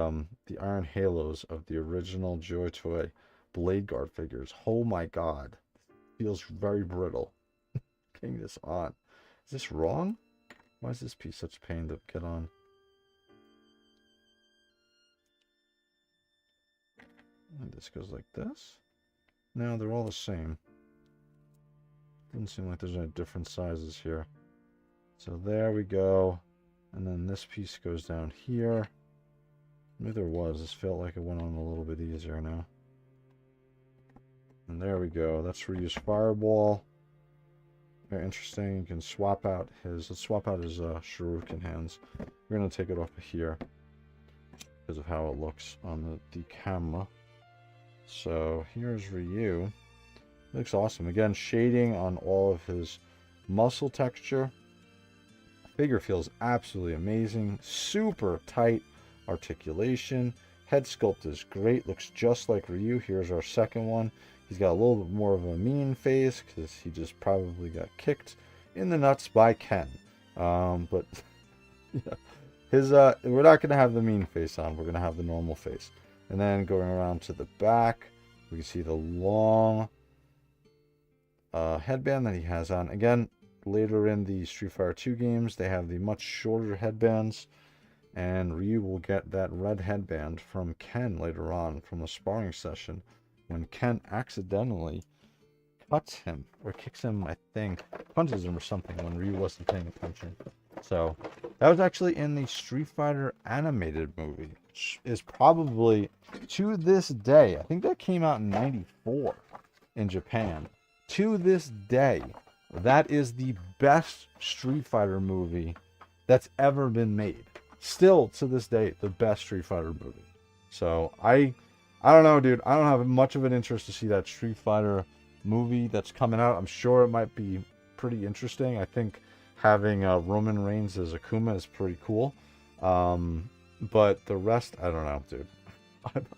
iron halos of the original Joy Toy Blade Guard figures. Oh my god. It feels very brittle. Getting this on. Is this wrong? Why is this piece such a pain to get on? And this goes like this. No, they're all the same. Doesn't seem like there's any different sizes here. So there we go. And then this piece goes down here. Maybe there was. This felt like it went on a little bit easier now. And there we go. That's Ryu's fireball. Very interesting. You can swap out his... Let's swap out his shuriken hands. We're going to take it off of here because of how it looks on the camera. So here's Ryu. Looks awesome. Again, shading on all of his muscle texture. Figure feels absolutely amazing. Super tight articulation. Head sculpt is great. Looks just like Ryu. Here's our second one. He's got a little bit more of a mean face because he just probably got kicked in the nuts by Ken. But yeah, we're not going to have the mean face on. We're going to have the normal face. And then going around to the back, we can see the long headband that he has on. Again, later in the Street Fighter 2 games, they have the much shorter headbands. And Ryu will get that red headband from Ken later on from a sparring session when Ken accidentally cuts him or kicks him, I think, punches him or something when Ryu wasn't paying attention. So that was actually in the Street Fighter animated movie, which is probably to this day, I think that came out in '94 in Japan. To this day, that is the best Street Fighter movie that's ever been made. still to this day, the best Street Fighter movie. So I don't know, dude. I don't have much of an interest to see that Street Fighter movie that's coming out. I'm sure it might be pretty interesting. I think having Roman Reigns as Akuma is pretty cool. But the rest, I don't know, dude.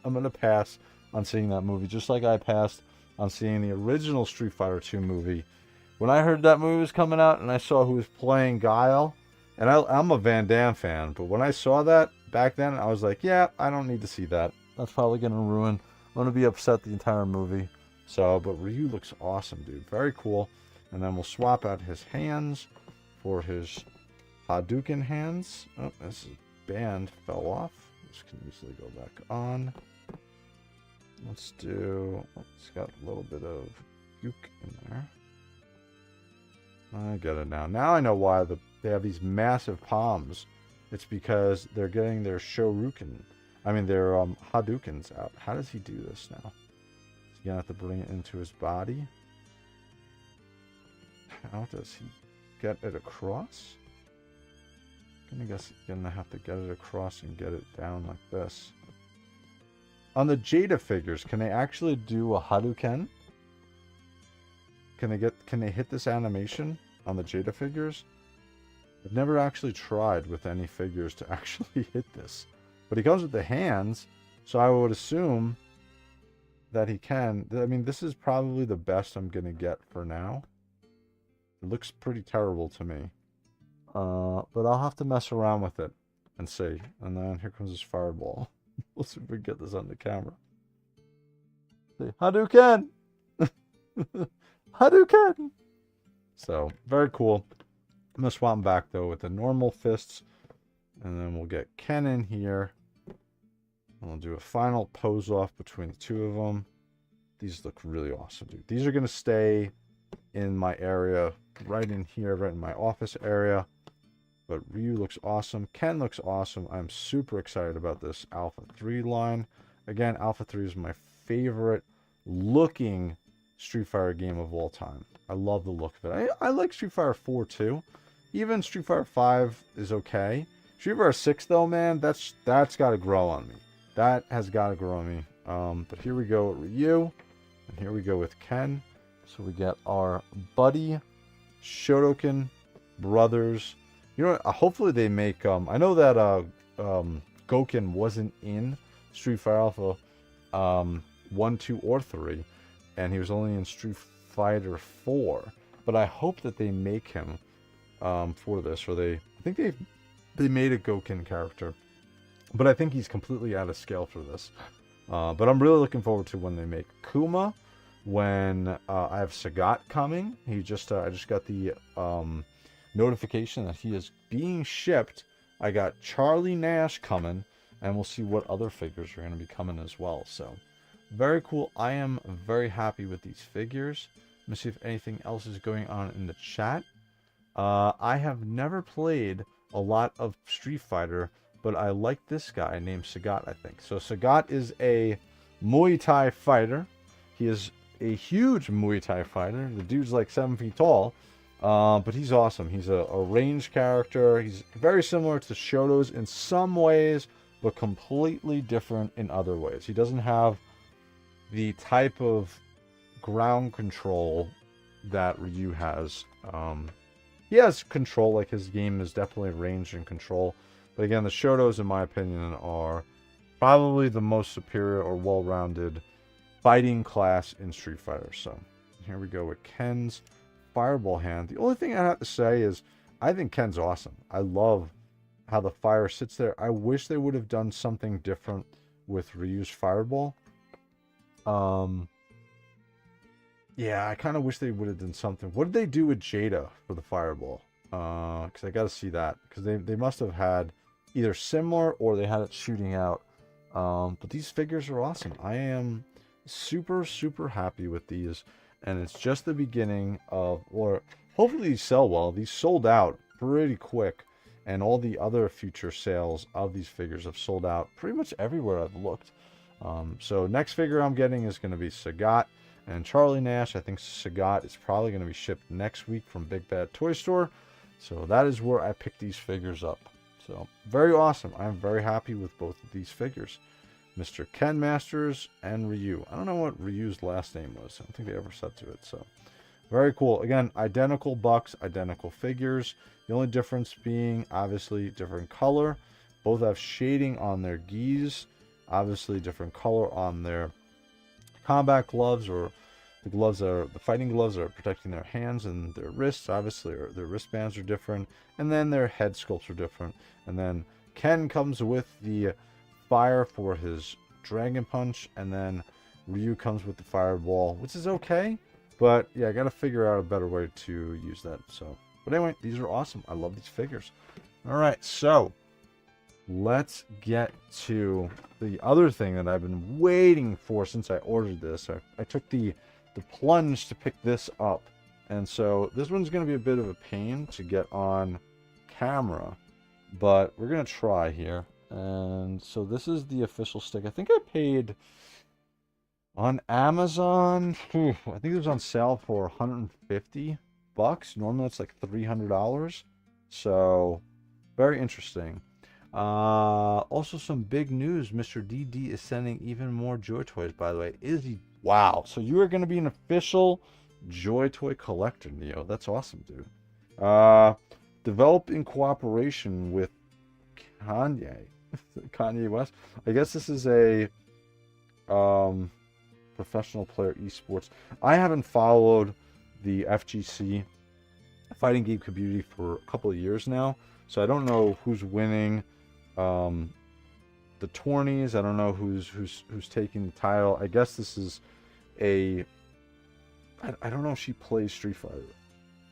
I'm going to pass on seeing that movie, just like I passed on seeing the original Street Fighter 2 movie. When I heard that movie was coming out and I saw who was playing Guile, and I'm a Van Damme fan, but when I saw that back then, I was like, yeah, I don't need to see that. That's probably going to ruin. I'm going to be upset the entire movie. So, but Ryu looks awesome, dude. Very cool. And then we'll swap out his hands for his Hadouken hands. Oh, this band fell off. This can easily go back on. Let's do... Oh, it's got a little bit of puke in there. I get it now. Now I know why they have these massive palms. It's because they're getting their Shoryuken. I mean, their Hadoukens out. How does he do this now? Is he going to have to bring it into his body? How does he get it across? I guess he's going to have to get it across and get it down like this. On the Jada figures, can they actually do a Hadouken? Can they hit this animation on the Jada figures? I've never actually tried with any figures to actually hit this. But he comes with the hands, so I would assume that he can. I mean, this is probably the best I'm going to get for now. It looks pretty terrible to me. But I'll have to mess around with it and see. And then here comes his fireball. We'll see if we can get this on the camera. See, Hadouken! Hadouken! So, very cool. I'm going to swap him back, though, with the normal fists. And then we'll get Ken in here. And we'll do a final pose off between the two of them. These look really awesome, dude. These are going to stay in my area, right in here, right in my office area. But Ryu looks awesome. Ken looks awesome. I'm super excited about this Alpha 3 line. Again, Alpha 3 is my favorite looking Street Fighter game of all time. I love the look of it. I like Street Fighter 4 too. Even Street Fighter 5 is okay. Street Fighter 6 though, man, that's got to grow on me. That has got to grow on me. But here we go with Ryu. And here we go with Ken. So we get our buddy Shotoken brothers. You know what? Hopefully they make... I know that Gouken wasn't in Street Fighter Alpha 1, 2, or 3. And he was only in Street Fighter 4. But I hope that they make him for this. Or I think they made a Gouken character. But I think he's completely out of scale for this. But I'm really looking forward to when they make Kuma. When I have Sagat coming. I just got the... notification that he is being shipped. I got Charlie Nash coming, and we'll see what other figures are going to be coming as well. So, very cool. I am very happy with these figures. Let me see if anything else is going on in the chat. I have never played a lot of Street Fighter, but I like this guy named Sagat, I think. So, Sagat is a Muay Thai fighter. He is a huge Muay Thai fighter. The dude's like 7 feet tall. But he's awesome. He's a ranged character. He's very similar to Shoto's in some ways, but completely different in other ways. He doesn't have the type of ground control that Ryu has. He has control, like his game is definitely ranged and control. But again, the Shotos, in my opinion, are probably the most superior or well-rounded fighting class in Street Fighter. So here we go with Ken's fireball hand. The only thing I have to say is I think Ken's awesome. I love how the fire sits there. I wish they would have done something different with Ryu's fireball. Yeah, I kind of wish they would have done something. What did they do with Jada for the fireball? Because I got to see that. Because they must have had either similar or they had it shooting out. But these figures are awesome. I am super, super happy with these. And it's just the beginning of, or hopefully these sell well. These sold out pretty quick. And all the other future sales of these figures have sold out pretty much everywhere I've looked. So next figure I'm getting is going to be Sagat and Charlie Nash. I think Sagat is probably going to be shipped next week from Big Bad Toy Store. So that is where I picked these figures up. So very awesome. I'm very happy with both of these figures. Mr. Ken Masters and Ryu. I don't know what Ryu's last name was. I don't think they ever said to it. So very cool. Again, identical bucks, identical figures. The only difference being obviously different color. Both have shading on their gis. Obviously different color on their combat gloves, or the gloves that are the fighting gloves that are protecting their hands and their wrists. Obviously, or their wristbands are different, and then their head sculpts are different. And then Ken comes with the fire for his dragon punch, and then Ryu comes with the fireball, which is okay, but yeah, I gotta figure out a better way to use that. So, but anyway, these are awesome. I love these figures. All right, so let's get to the other thing that I've been waiting for since I ordered this. I took the plunge to pick this up, and so this one's going to be a bit of a pain to get on camera, but we're going to try here. And so this is the official stick. I think I paid on Amazon, I think it was on sale for $150. Normally it's like $300. So very interesting. Also some big news. Mr. DD is sending even more Joy Toys, by the way. Is he? Wow. So you are going to be an official Joy Toy collector, Neo. That's awesome, dude. Developed in cooperation with Kanye West. I guess this is a professional player esports. I haven't followed the FGC fighting game community for a couple of years now, so I don't know who's winning the tourneys. I don't know who's taking the title. I guess this is a I don't know if she plays Street Fighter.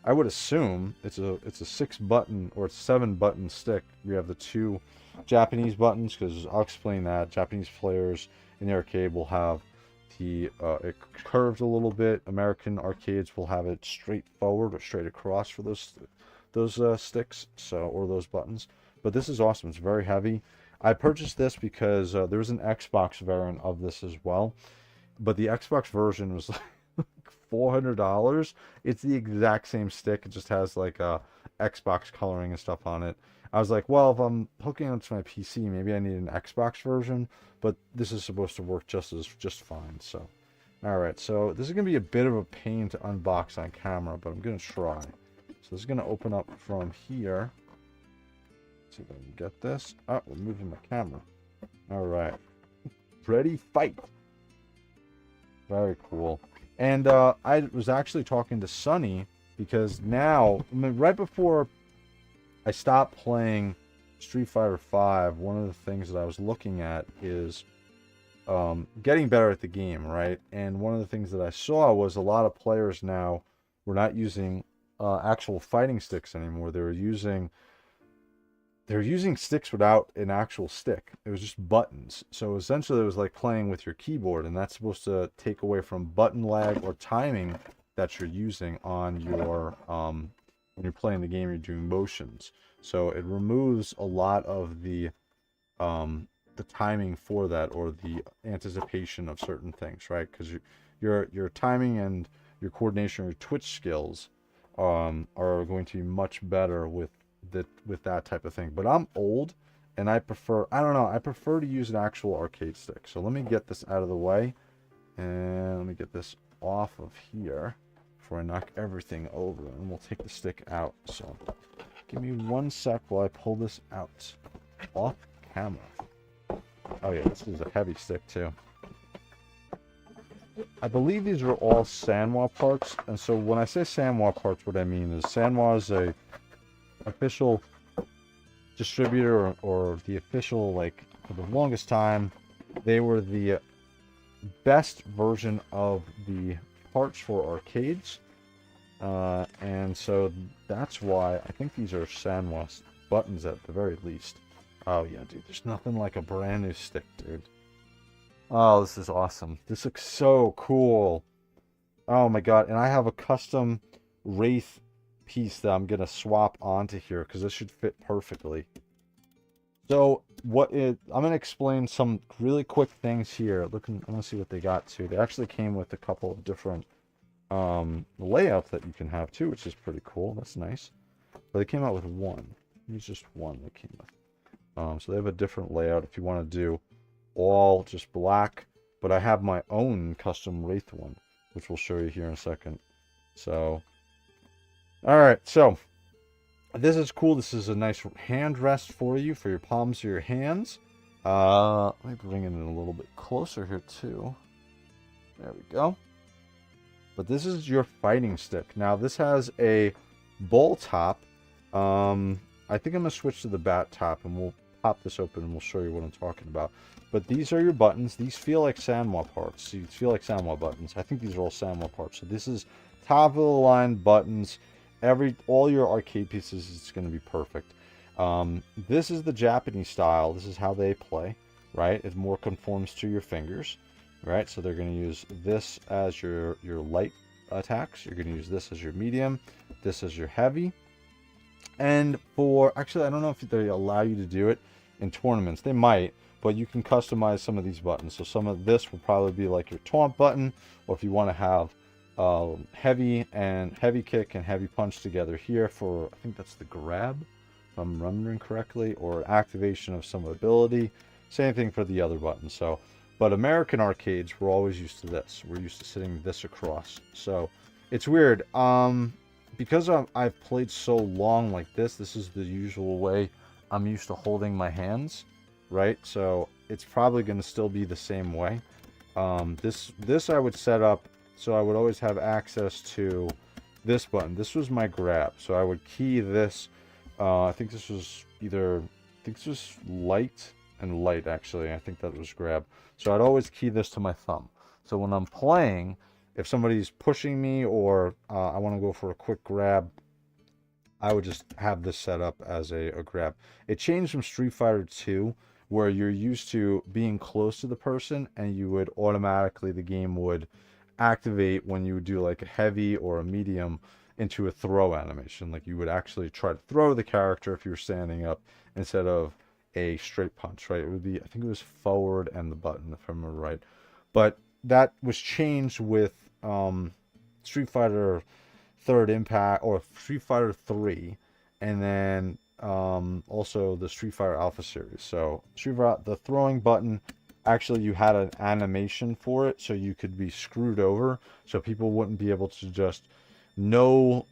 I would assume it's a 6-button or 7-button stick. We have the 2 Japanese buttons, because I'll explain that. Japanese players in the arcade will have the it curved a little bit. American arcades will have it straight forward or straight across for those sticks, so, or those buttons. But this is awesome. It's very heavy. I purchased this because there was an Xbox variant of this as well, but the Xbox version was like $400. It's the exact same stick. It just has like Xbox coloring and stuff on it. I was like, well, if I'm hooking it to my PC, maybe I need an Xbox version, but this is supposed to work just fine. So, all right. So this is gonna be a bit of a pain to unbox on camera, but I'm gonna try. So this is gonna open up from here. Let's see if I can get this. Oh, we're moving my camera. All right. Ready, fight. Very cool. And I was actually talking to Sunny, because now, I mean, right before I stopped playing Street Fighter V, one of the things that I was looking at is getting better at the game, right? And one of the things that I saw was a lot of players now were not using actual fighting sticks anymore. They're using sticks without an actual stick. It was just buttons. So essentially it was like playing with your keyboard, and that's supposed to take away from button lag or timing that you're using on your when you're playing the game. You're doing motions, so it removes a lot of the timing for that, or the anticipation of certain things, right? Because your timing and your coordination, your twitch skills are going to be much better with that type of thing. But I'm old, and I prefer to use an actual arcade stick. So let me get this out of the way, and let me get this off of here before I knock everything over, and we'll take the stick out. So give me 1 sec while I pull this out off camera. Oh yeah, this is a heavy stick too. I believe these are all Sanwa parts, and so when I say Sanwa parts, what I mean is Sanwa is a official distributor, or the official, like, for the longest time, they were the best version of the parts for arcades, and so that's why I think these are Sanwa buttons at the very least. Oh yeah, dude, there's nothing like a brand new stick, dude. Oh, this is awesome. This looks so cool. Oh my god, and I have a custom Wraith piece that I'm gonna swap onto here, because this should fit perfectly. So I'm gonna explain some really quick things here. I'm gonna see what they got too. They actually came with a couple of different layouts that you can have too, which is pretty cool. That's nice. But they came out with one. It's just one that came with. So they have a different layout if you want to do all just black. But I have my own custom Wraith one, which we'll show you here in a second. So, all right. So this is cool. This is a nice hand rest for you, for your palms of your hands. Let me bring it in a little bit closer here too. There we go. But this is your fighting stick. Now this has a ball top. I think I'm gonna switch to the bat top, and we'll pop this open and we'll show you what I'm talking about. But these are your buttons. These feel like Sanwa parts. These feel like Sanwa buttons. I think these are all Sanwa parts. So this is top of the line buttons. All your arcade pieces is going to be perfect. This is the Japanese style. This is how they play, right? It more conforms to your fingers, right? So they're going to use this as your light attacks. You're going to use this as your medium, this as your heavy. And actually, I don't know if they allow you to do it in tournaments. They might, but you can customize some of these buttons. So some of this will probably be like your taunt button, or if you want to have heavy kick and heavy punch together here for, I think that's the grab, if I'm remembering correctly, or activation of some ability. Same thing for the other buttons. So, but American arcades, we're always used to this. We're used to sitting this across. So it's weird. Because I've played so long like this is the usual way I'm used to holding my hands, right? So it's probably going to still be the same way. This I would set up so I would always have access to this button. This was my grab, so I would key this. I think this was light and light, actually. I think that was grab. So I'd always key this to my thumb. So when I'm playing, if somebody's pushing me or I want to go for a quick grab, I would just have this set up as a grab. It changed from Street Fighter 2, where you're used to being close to the person and you would automatically, the game would activate when you would do like a heavy or a medium into a throw animation. Like you would actually try to throw the character if you were standing up instead of a straight punch, right? It would be, I think it was forward and the button, if I remember right. But that was changed with Street Fighter Third Impact, or Street Fighter 3, and then also the Street Fighter Alpha series. So the throwing button, actually you had an animation for it, so you could be screwed over, so people wouldn't be able to just no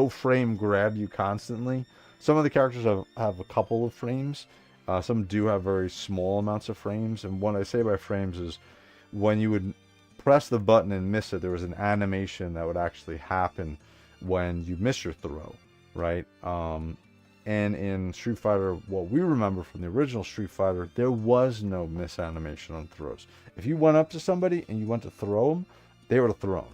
frame grab you constantly. Some of the characters have a couple of frames. Some do have very small amounts of frames, and what I say by frames is when you would press the button and miss it, there was an animation that would actually happen when you miss your throw, right? And in Street Fighter, what we remember from the original Street Fighter, there was no miss animation on throws. If you went up to somebody and you went to throw them, they would have thrown,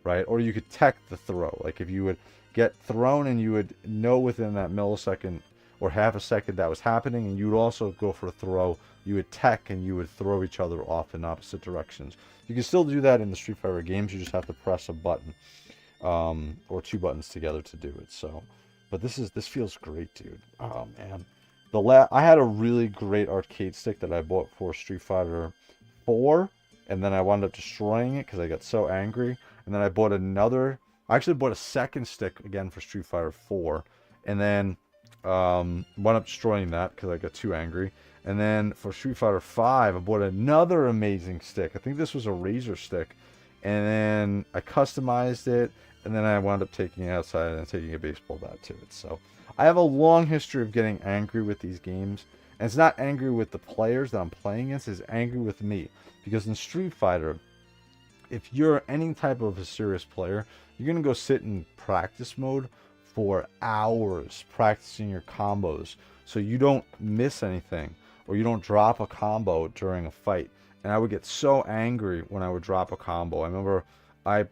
right? Or you could tech the throw. Like if you would get thrown and you would know within that millisecond or half a second that was happening, and you would also go for a throw, you would tech and you would throw each other off in opposite directions. You can still do that in the Street Fighter games. You just have to press a button or two buttons together to do it. So, but this feels great, dude. Oh man, I had a really great arcade stick that I bought for Street Fighter 4, and then I wound up destroying it because I got so angry. And then I bought another. I actually bought a second stick again for Street Fighter 4, and then wound up destroying that because I got too angry. And then for Street Fighter 5, I bought another amazing stick. I think this was a Razor stick. And then I customized it. And then I wound up taking it outside and taking a baseball bat to it. So I have a long history of getting angry with these games. And it's not angry with the players that I'm playing against. It's angry with me. Because in Street Fighter, if you're any type of a serious player, you're going to go sit in practice mode for hours practicing your combos so you don't miss anything or you don't drop a combo during a fight. And I would get so angry when I would drop a combo. I remember I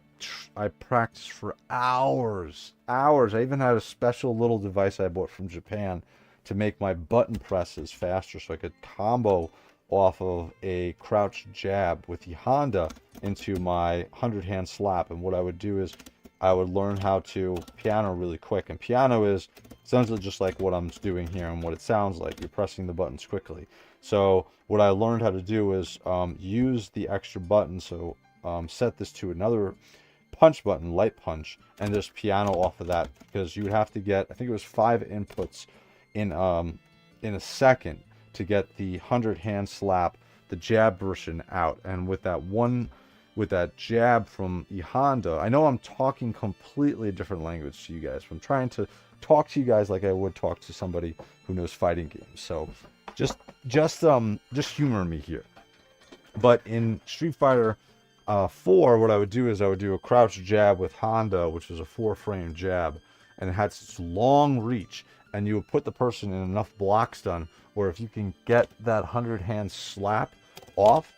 practiced for hours. I even had a special little device I bought from Japan to make my button presses faster so I could combo off of a crouch jab with the Honda into my 100-hand slap. And what I would do is I would learn how to piano really quick. And piano is essentially just like what I'm doing here and what it sounds like. You're pressing the buttons quickly. So what I learned how to do is use the extra button. So set this to another punch button, light punch, and just piano off of that, because you would have to get, I think it was 5 inputs in a second to get the 100 hand slap, the jab version out. And with that jab from E Honda, I know I'm talking completely different language to you guys. I'm trying to talk to you guys like I would talk to somebody who knows fighting games. So just humor me here. But in Street Fighter 4, what I would do is I would do a crouch jab with Honda, which was a 4-frame jab, and it had such long reach, and you would put the person in enough block stun where if you can get that 100 hand slap off,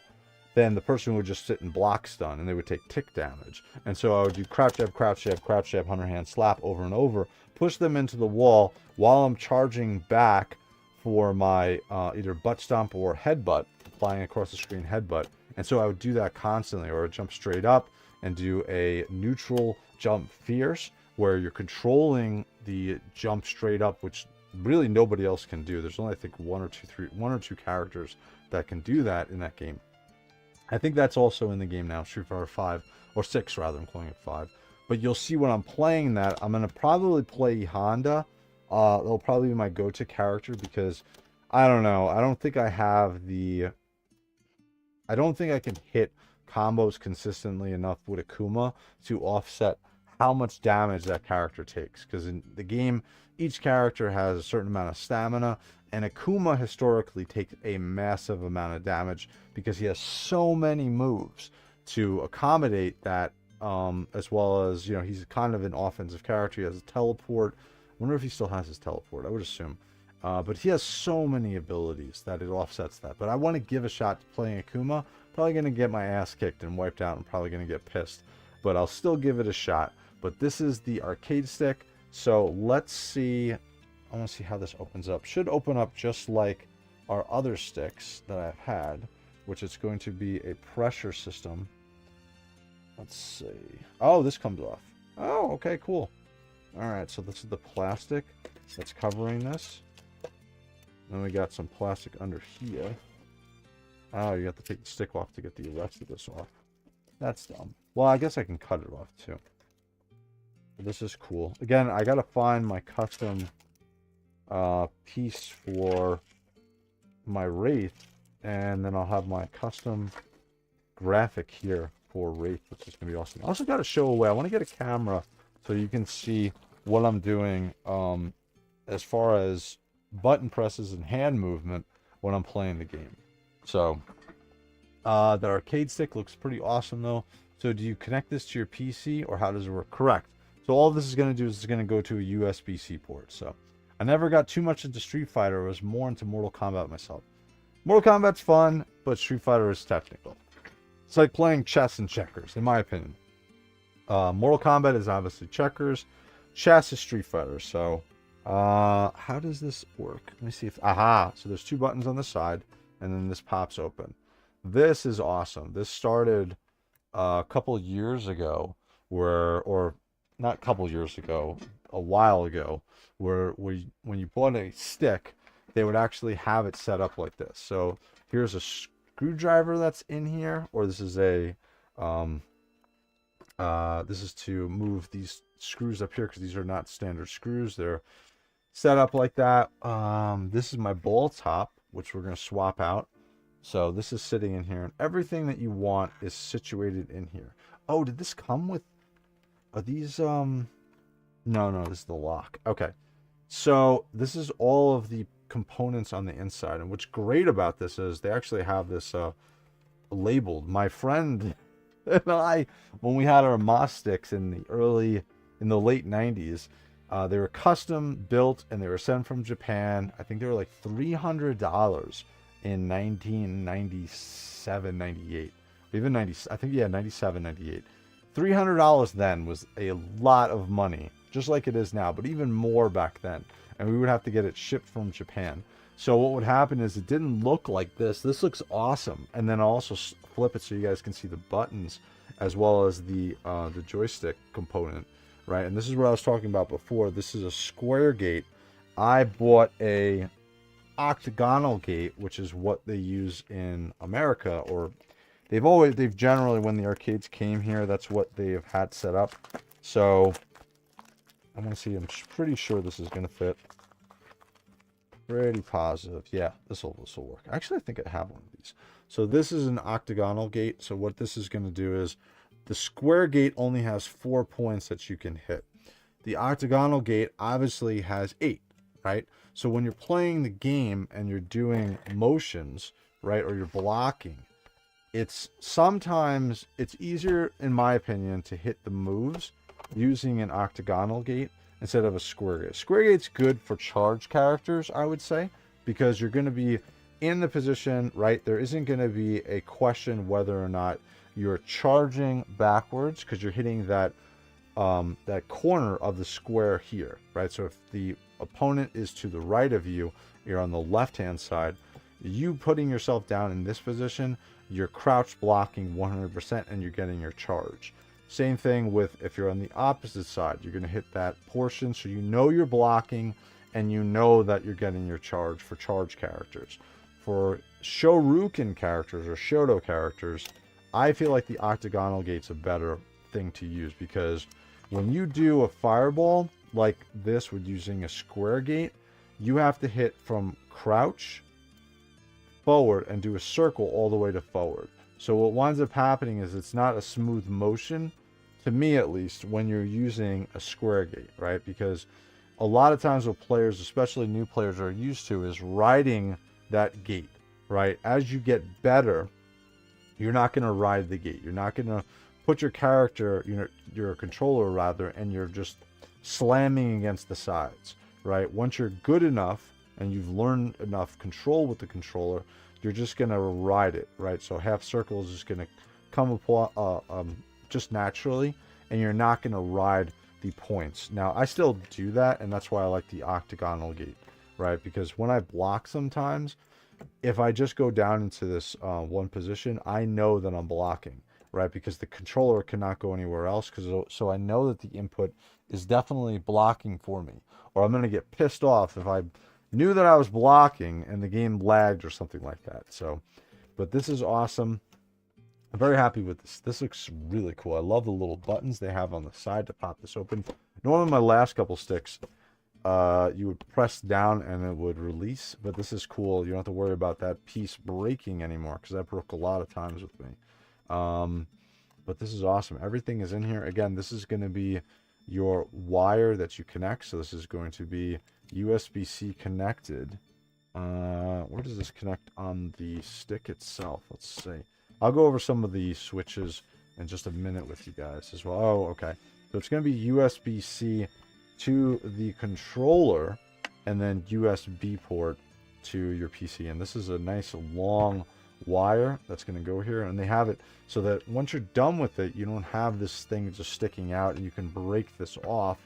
then the person would just sit in block stun and they would take tick damage. And so I would do crouch jab, 100 hand slap over and over, push them into the wall while I'm charging back for my either butt stomp or headbutt, flying across the screen headbutt. And so I would do that constantly, or I'd jump straight up and do a neutral jump fierce, where you're controlling the jump straight up, which really nobody else can do. There's only, I think, one or two characters that can do that in that game. I think that's also in the game now, Street Fighter 5, or 6 rather, I'm calling it 5. But you'll see when I'm playing that, I'm going to probably play Honda. It'll probably be my go-to character because, I don't know, I don't think I can hit combos consistently enough with Akuma to offset how much damage that character takes. Because in the game, each character has a certain amount of stamina, and Akuma historically takes a massive amount of damage because he has so many moves to accommodate that, as well as, you know, he's kind of an offensive character. He has a teleport. I wonder if he still has his teleport. I would assume. But he has so many abilities that it offsets that. But I want to give a shot to playing Akuma. Probably going to get my ass kicked and wiped out. I'm probably going to get pissed. But I'll still give it a shot. But this is the arcade stick. So let's see. I want to see how this opens up. Should open up just like our other sticks that I've had, which is going to be a pressure system. Let's see. Oh, this comes off. Oh, okay, cool. All right, so this is the plastic that's covering this. Then we got some plastic under here. Oh, you have to take the stick off to get the rest of this off. That's dumb. Well, I guess I can cut it off too. But this is cool. Again, I gotta find my custom piece for my Wraith, and then I'll have my custom graphic here for Wraith, which is gonna be awesome. I also gotta show away. I want to get a camera so you can see what I'm doing as far as button presses and hand movement when I'm playing the game. So the arcade stick looks pretty awesome though. So do you connect this to your PC, or how does it work? Correct. So all this is going to do is it's going to go to a USB-C port. So I never got too much into Street Fighter. I was more into Mortal Kombat myself. Mortal Kombat's fun, but Street Fighter is technical. It's like playing chess and checkers, in my opinion. Mortal Kombat is obviously checkers. Chess is Street Fighter. So how does this work? Let me see if... Aha! So there's two buttons on the side, and then this pops open. This is awesome. This started a couple years ago, or not a couple years ago, a while ago, where when you bought a stick, they would actually have it set up like this. So here's a screwdriver that's in here, or this is a this is to move these screws up here because these are not standard screws. They're set up like that. This is my ball top, which we're going to swap out. So this is sitting in here, and everything that you want is situated in here. Oh, did this come with... Are these... No, this is the lock. Okay. So this is all of the components on the inside. And what's great about this is they actually have this labeled. My friend and I, when we had our Moss sticks in the late 90s, they were custom built and they were sent from Japan. I think they were like $300 in 1997, 98. Even 90, I think, yeah, 97, 98. $300 then was a lot of money, just like it is now, but even more back then. And we would have to get it shipped from Japan. So what would happen is it didn't look like this. This looks awesome. And then I'll also flip it so you guys can see the buttons as well as the joystick component, right? And this is what I was talking about before. This is a square gate. I bought a octagonal gate, which is what they use in America, or they've generally, when the arcades came here, that's what they have had set up. So I'm gonna see, I'm pretty sure this is gonna fit. Pretty positive. Yeah, this will work. Actually, I think I have one of these. So this is an octagonal gate. So what this is going to do is the square gate only has 4 points that you can hit. The octagonal gate obviously has 8, right? So when you're playing the game and you're doing motions, right, or you're blocking, sometimes it's easier, in my opinion, to hit the moves using an octagonal gate instead of a square gate. Square gate's good for charge characters, I would say, because you're going to be in the position, right? There isn't going to be a question whether or not you're charging backwards because you're hitting that that corner of the square here, right? So if the opponent is to the right of you, you're on the left-hand side, you putting yourself down in this position, you're crouch blocking 100% and you're getting your charge. Same thing with if you're on the opposite side, you're going to hit that portion so you know you're blocking and you know that you're getting your charge for charge characters. For Shoryuken characters or Shoto characters, I feel like the octagonal gate's a better thing to use because when you do a fireball like this with using a square gate, you have to hit from crouch forward and do a circle all the way to forward. So what winds up happening is it's not a smooth motion, to me at least, when you're using a square gate, right? Because a lot of times what players, especially new players, are used to is riding that gate, right? As you get better, you're not going to ride the gate. You're not going to put your character, your controller rather, and you're just slamming against the sides, right? Once you're good enough and you've learned enough control with the controller, you're just going to ride it, right? So half circle is just going to come upon, just naturally, and you're not going to ride the points. Now, I still do that, and that's why I like the octagonal gate, right? Because when I block sometimes, if I just go down into this one position, I know that I'm blocking, right? Because the controller cannot go anywhere else, so I know that the input is definitely blocking for me, or I'm going to get pissed off if I knew that I was blocking and the game lagged or something like that. So, but this is awesome. I'm very happy with this. This looks really cool. I love the little buttons they have on the side to pop this open. Normally my last couple sticks, you would press down and it would release, but this is cool. You don't have to worry about that piece breaking anymore because that broke a lot of times with me. But this is awesome. Everything is in here. Again, this is going to be your wire that you connect. So this is going to be USB-C connected. Where does this connect on the stick itself? Let's see. I'll go over some of the switches in just a minute with you guys as well. Oh, okay. So it's going to be USB-C to the controller and then USB port to your PC. And this is a nice long wire that's going to go here. And they have it so that once you're done with it, you don't have this thing just sticking out, and you can break this off,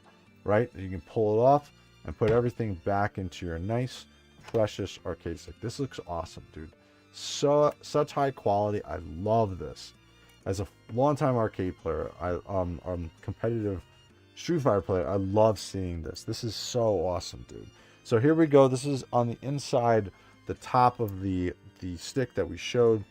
right? You can pull it off and put everything back into your nice, precious arcade stick. This looks awesome, dude. So such high quality. I love this. As a longtime arcade player, competitive Street Fighter player, I love seeing this. This is so awesome, dude. So here we go. This is on the inside, the top of the stick that we showed.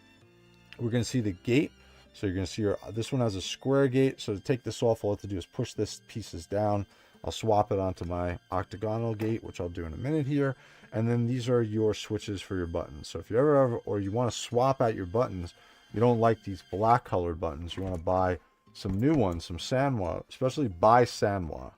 We're going to see the gate. So you're going to see this one has a square gate. So to take this off, all I have to do is push this pieces down. I'll swap it onto my octagonal gate, which I'll do in a minute here. And then these are your switches for your buttons. So if you or you want to swap out your buttons, you don't like these black colored buttons, you want to buy some new ones, some Sanwa, especially buy Sanwa.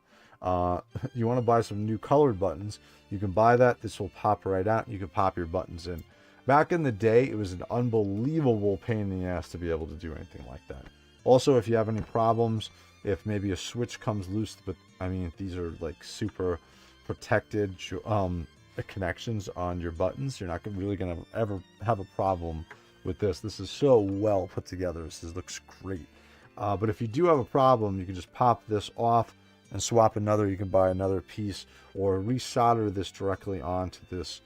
You want to buy some new colored buttons, you can buy that. This will pop right out. You can pop your buttons in. Back in the day, it was an unbelievable pain in the ass to be able to do anything like that. Also, if you have any problems, if maybe a switch comes loose, but I mean, these are like super protected connections on your buttons, you're not really going to ever have a problem with this. This is so well put together. This looks great. But if you do have a problem, you can just pop this off and swap another. You can buy another piece or resolder this directly onto this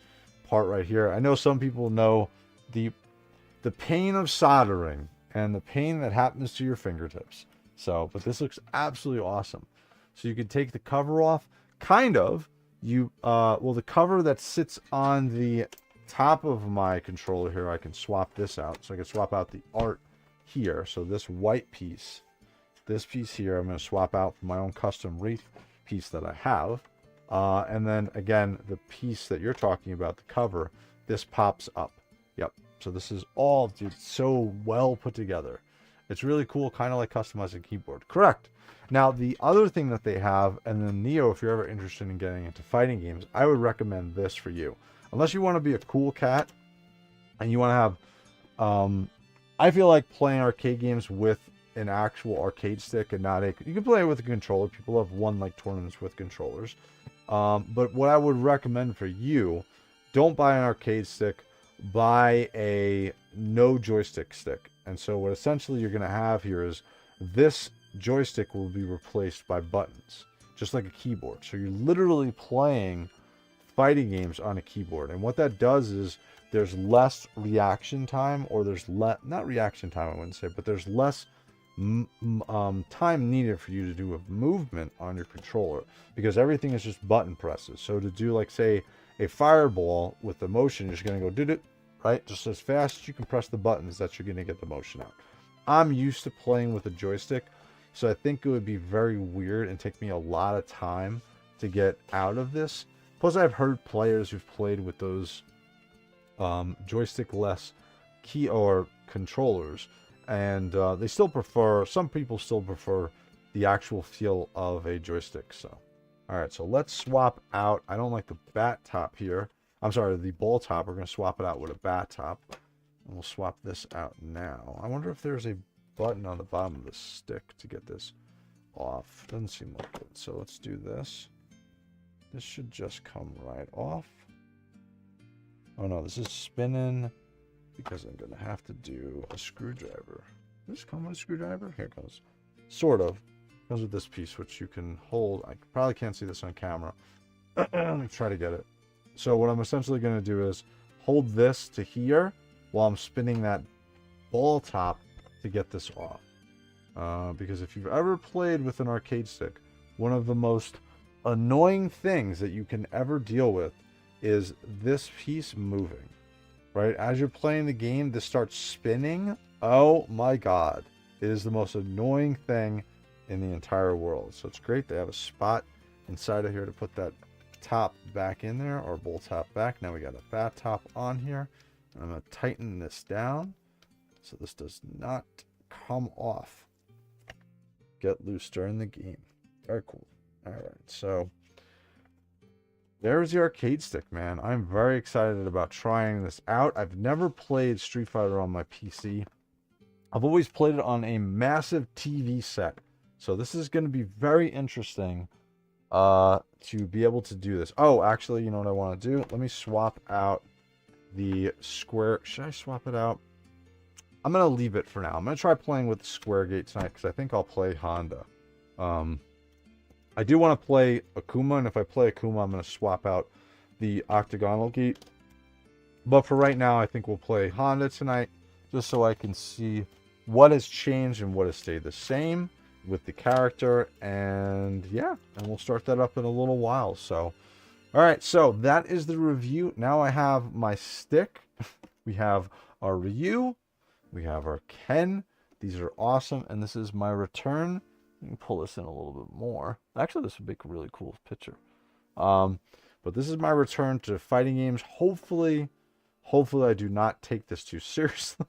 part right here. I know some people know the pain of soldering and the pain that happens to your fingertips. So, but this looks absolutely awesome. So you can take the cover off, kind of. The cover that sits on the top of my controller here, I can swap this out. So I can swap out the art here. So this white piece, this piece here, I'm going to swap out for my own custom wreath piece that I have. And then again, the piece that you're talking about, the cover, this pops up. Yep. So this is all, dude, so well put together. It's really cool, kind of like customizing keyboard. Correct. Now, the other thing that they have, and then Neo, if you're ever interested in getting into fighting games, I would recommend this for you. Unless you want to be a cool cat and you want to have, I feel like playing arcade games with an actual arcade stick and not a, you can play it with a controller. People have won like tournaments with controllers. But what I would recommend for you, don't buy an arcade stick, buy a no joystick stick. And so what essentially you're going to have here is this joystick will be replaced by buttons, just like a keyboard. So you're literally playing fighting games on a keyboard. And what that does is there's less reaction time, or there's not reaction time, I wouldn't say, but there's less time needed for you to do a movement on your controller, because everything is just button presses. So to do, like, say, a fireball with the motion, you're just going to go do it, right? Just as fast as you can press the buttons, that you're going to get the motion out. I'm used to playing with a joystick, so I think it would be very weird and take me a lot of time to get out of this. Plus, I've heard players who've played with those joystick-less key or controllers, and they still prefer, some people still prefer the actual feel of a joystick. So, all right, so let's swap out. I don't like the bat top here. I'm sorry, the ball top. We're going to swap it out with a bat top. And we'll swap this out now. I wonder if there's a button on the bottom of the stick to get this off. Doesn't seem like it. So let's do this. This should just come right off. Oh no, this is spinning because I'm going to have to do a screwdriver. Does this come with a screwdriver? Here it goes. Sort of. It comes with this piece, which you can hold. I probably can't see this on camera. Let me try to get it. So what I'm essentially going to do is hold this to here while I'm spinning that ball top to get this off. Because if you've ever played with an arcade stick, one of the most annoying things that you can ever deal with is this piece moving. Right? As you're playing the game, this starts spinning. Oh my God. It is the most annoying thing in the entire world. So it's great they have a spot inside of here to put that top back in there, or bowl top back. Now we got a bat top on here. I'm going to tighten this down so this does not come off. Get loose during the game. Very cool. All right, so there's the arcade stick, man. I'm very excited about trying this out. I've never played Street Fighter on my PC. I've always played it on a massive TV set. So this is going to be very interesting to be able to do this. Oh, actually, you know what I want to do? Let me swap out the square. Should I swap it out? I'm going to leave it for now. I'm going to try playing with the square gate tonight because I think I'll play Honda. I do want to play Akuma, and if I play Akuma, I'm going to swap out the octagonal gate. But for right now, I think we'll play Honda tonight, just so I can see what has changed and what has stayed the same with the character. And yeah, and we'll start that up in a little while. So, all right, so that is the review. Now I have my stick. We have our Ryu. We have our Ken. These are awesome, and this is my return. You can pull this in a little bit more. Actually, this would make a really cool picture. But this is my return to fighting games. Hopefully I do not take this too seriously.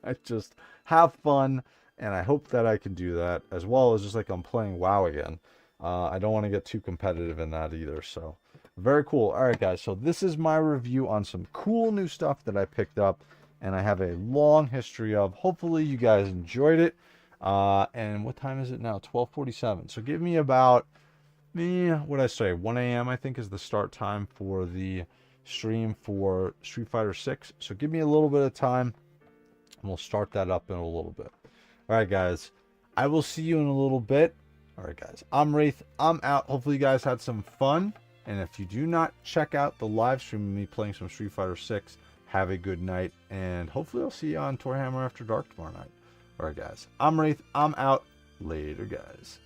I just have fun, and I hope that I can do that, as well as just like I'm playing WoW again. I don't want to get too competitive in that either. So very cool. All right, guys. So this is my review on some cool new stuff that I picked up, and I have a long history of. Hopefully you guys enjoyed it. And what time is it now? 12:47. So give me about, what I say, 1 a.m. I think is the start time for the stream for Street Fighter 6. So give me a little bit of time, and we'll start that up in a little bit. All right, guys. I will see you in a little bit. All right, guys. I'm Wraith. I'm out. Hopefully you guys had some fun. And if you do not check out the live stream of me playing some Street Fighter 6, have a good night. And hopefully I'll see you on Torhammer After Dark tomorrow night. All right, guys. I'm Wraith. I'm out. Later, guys.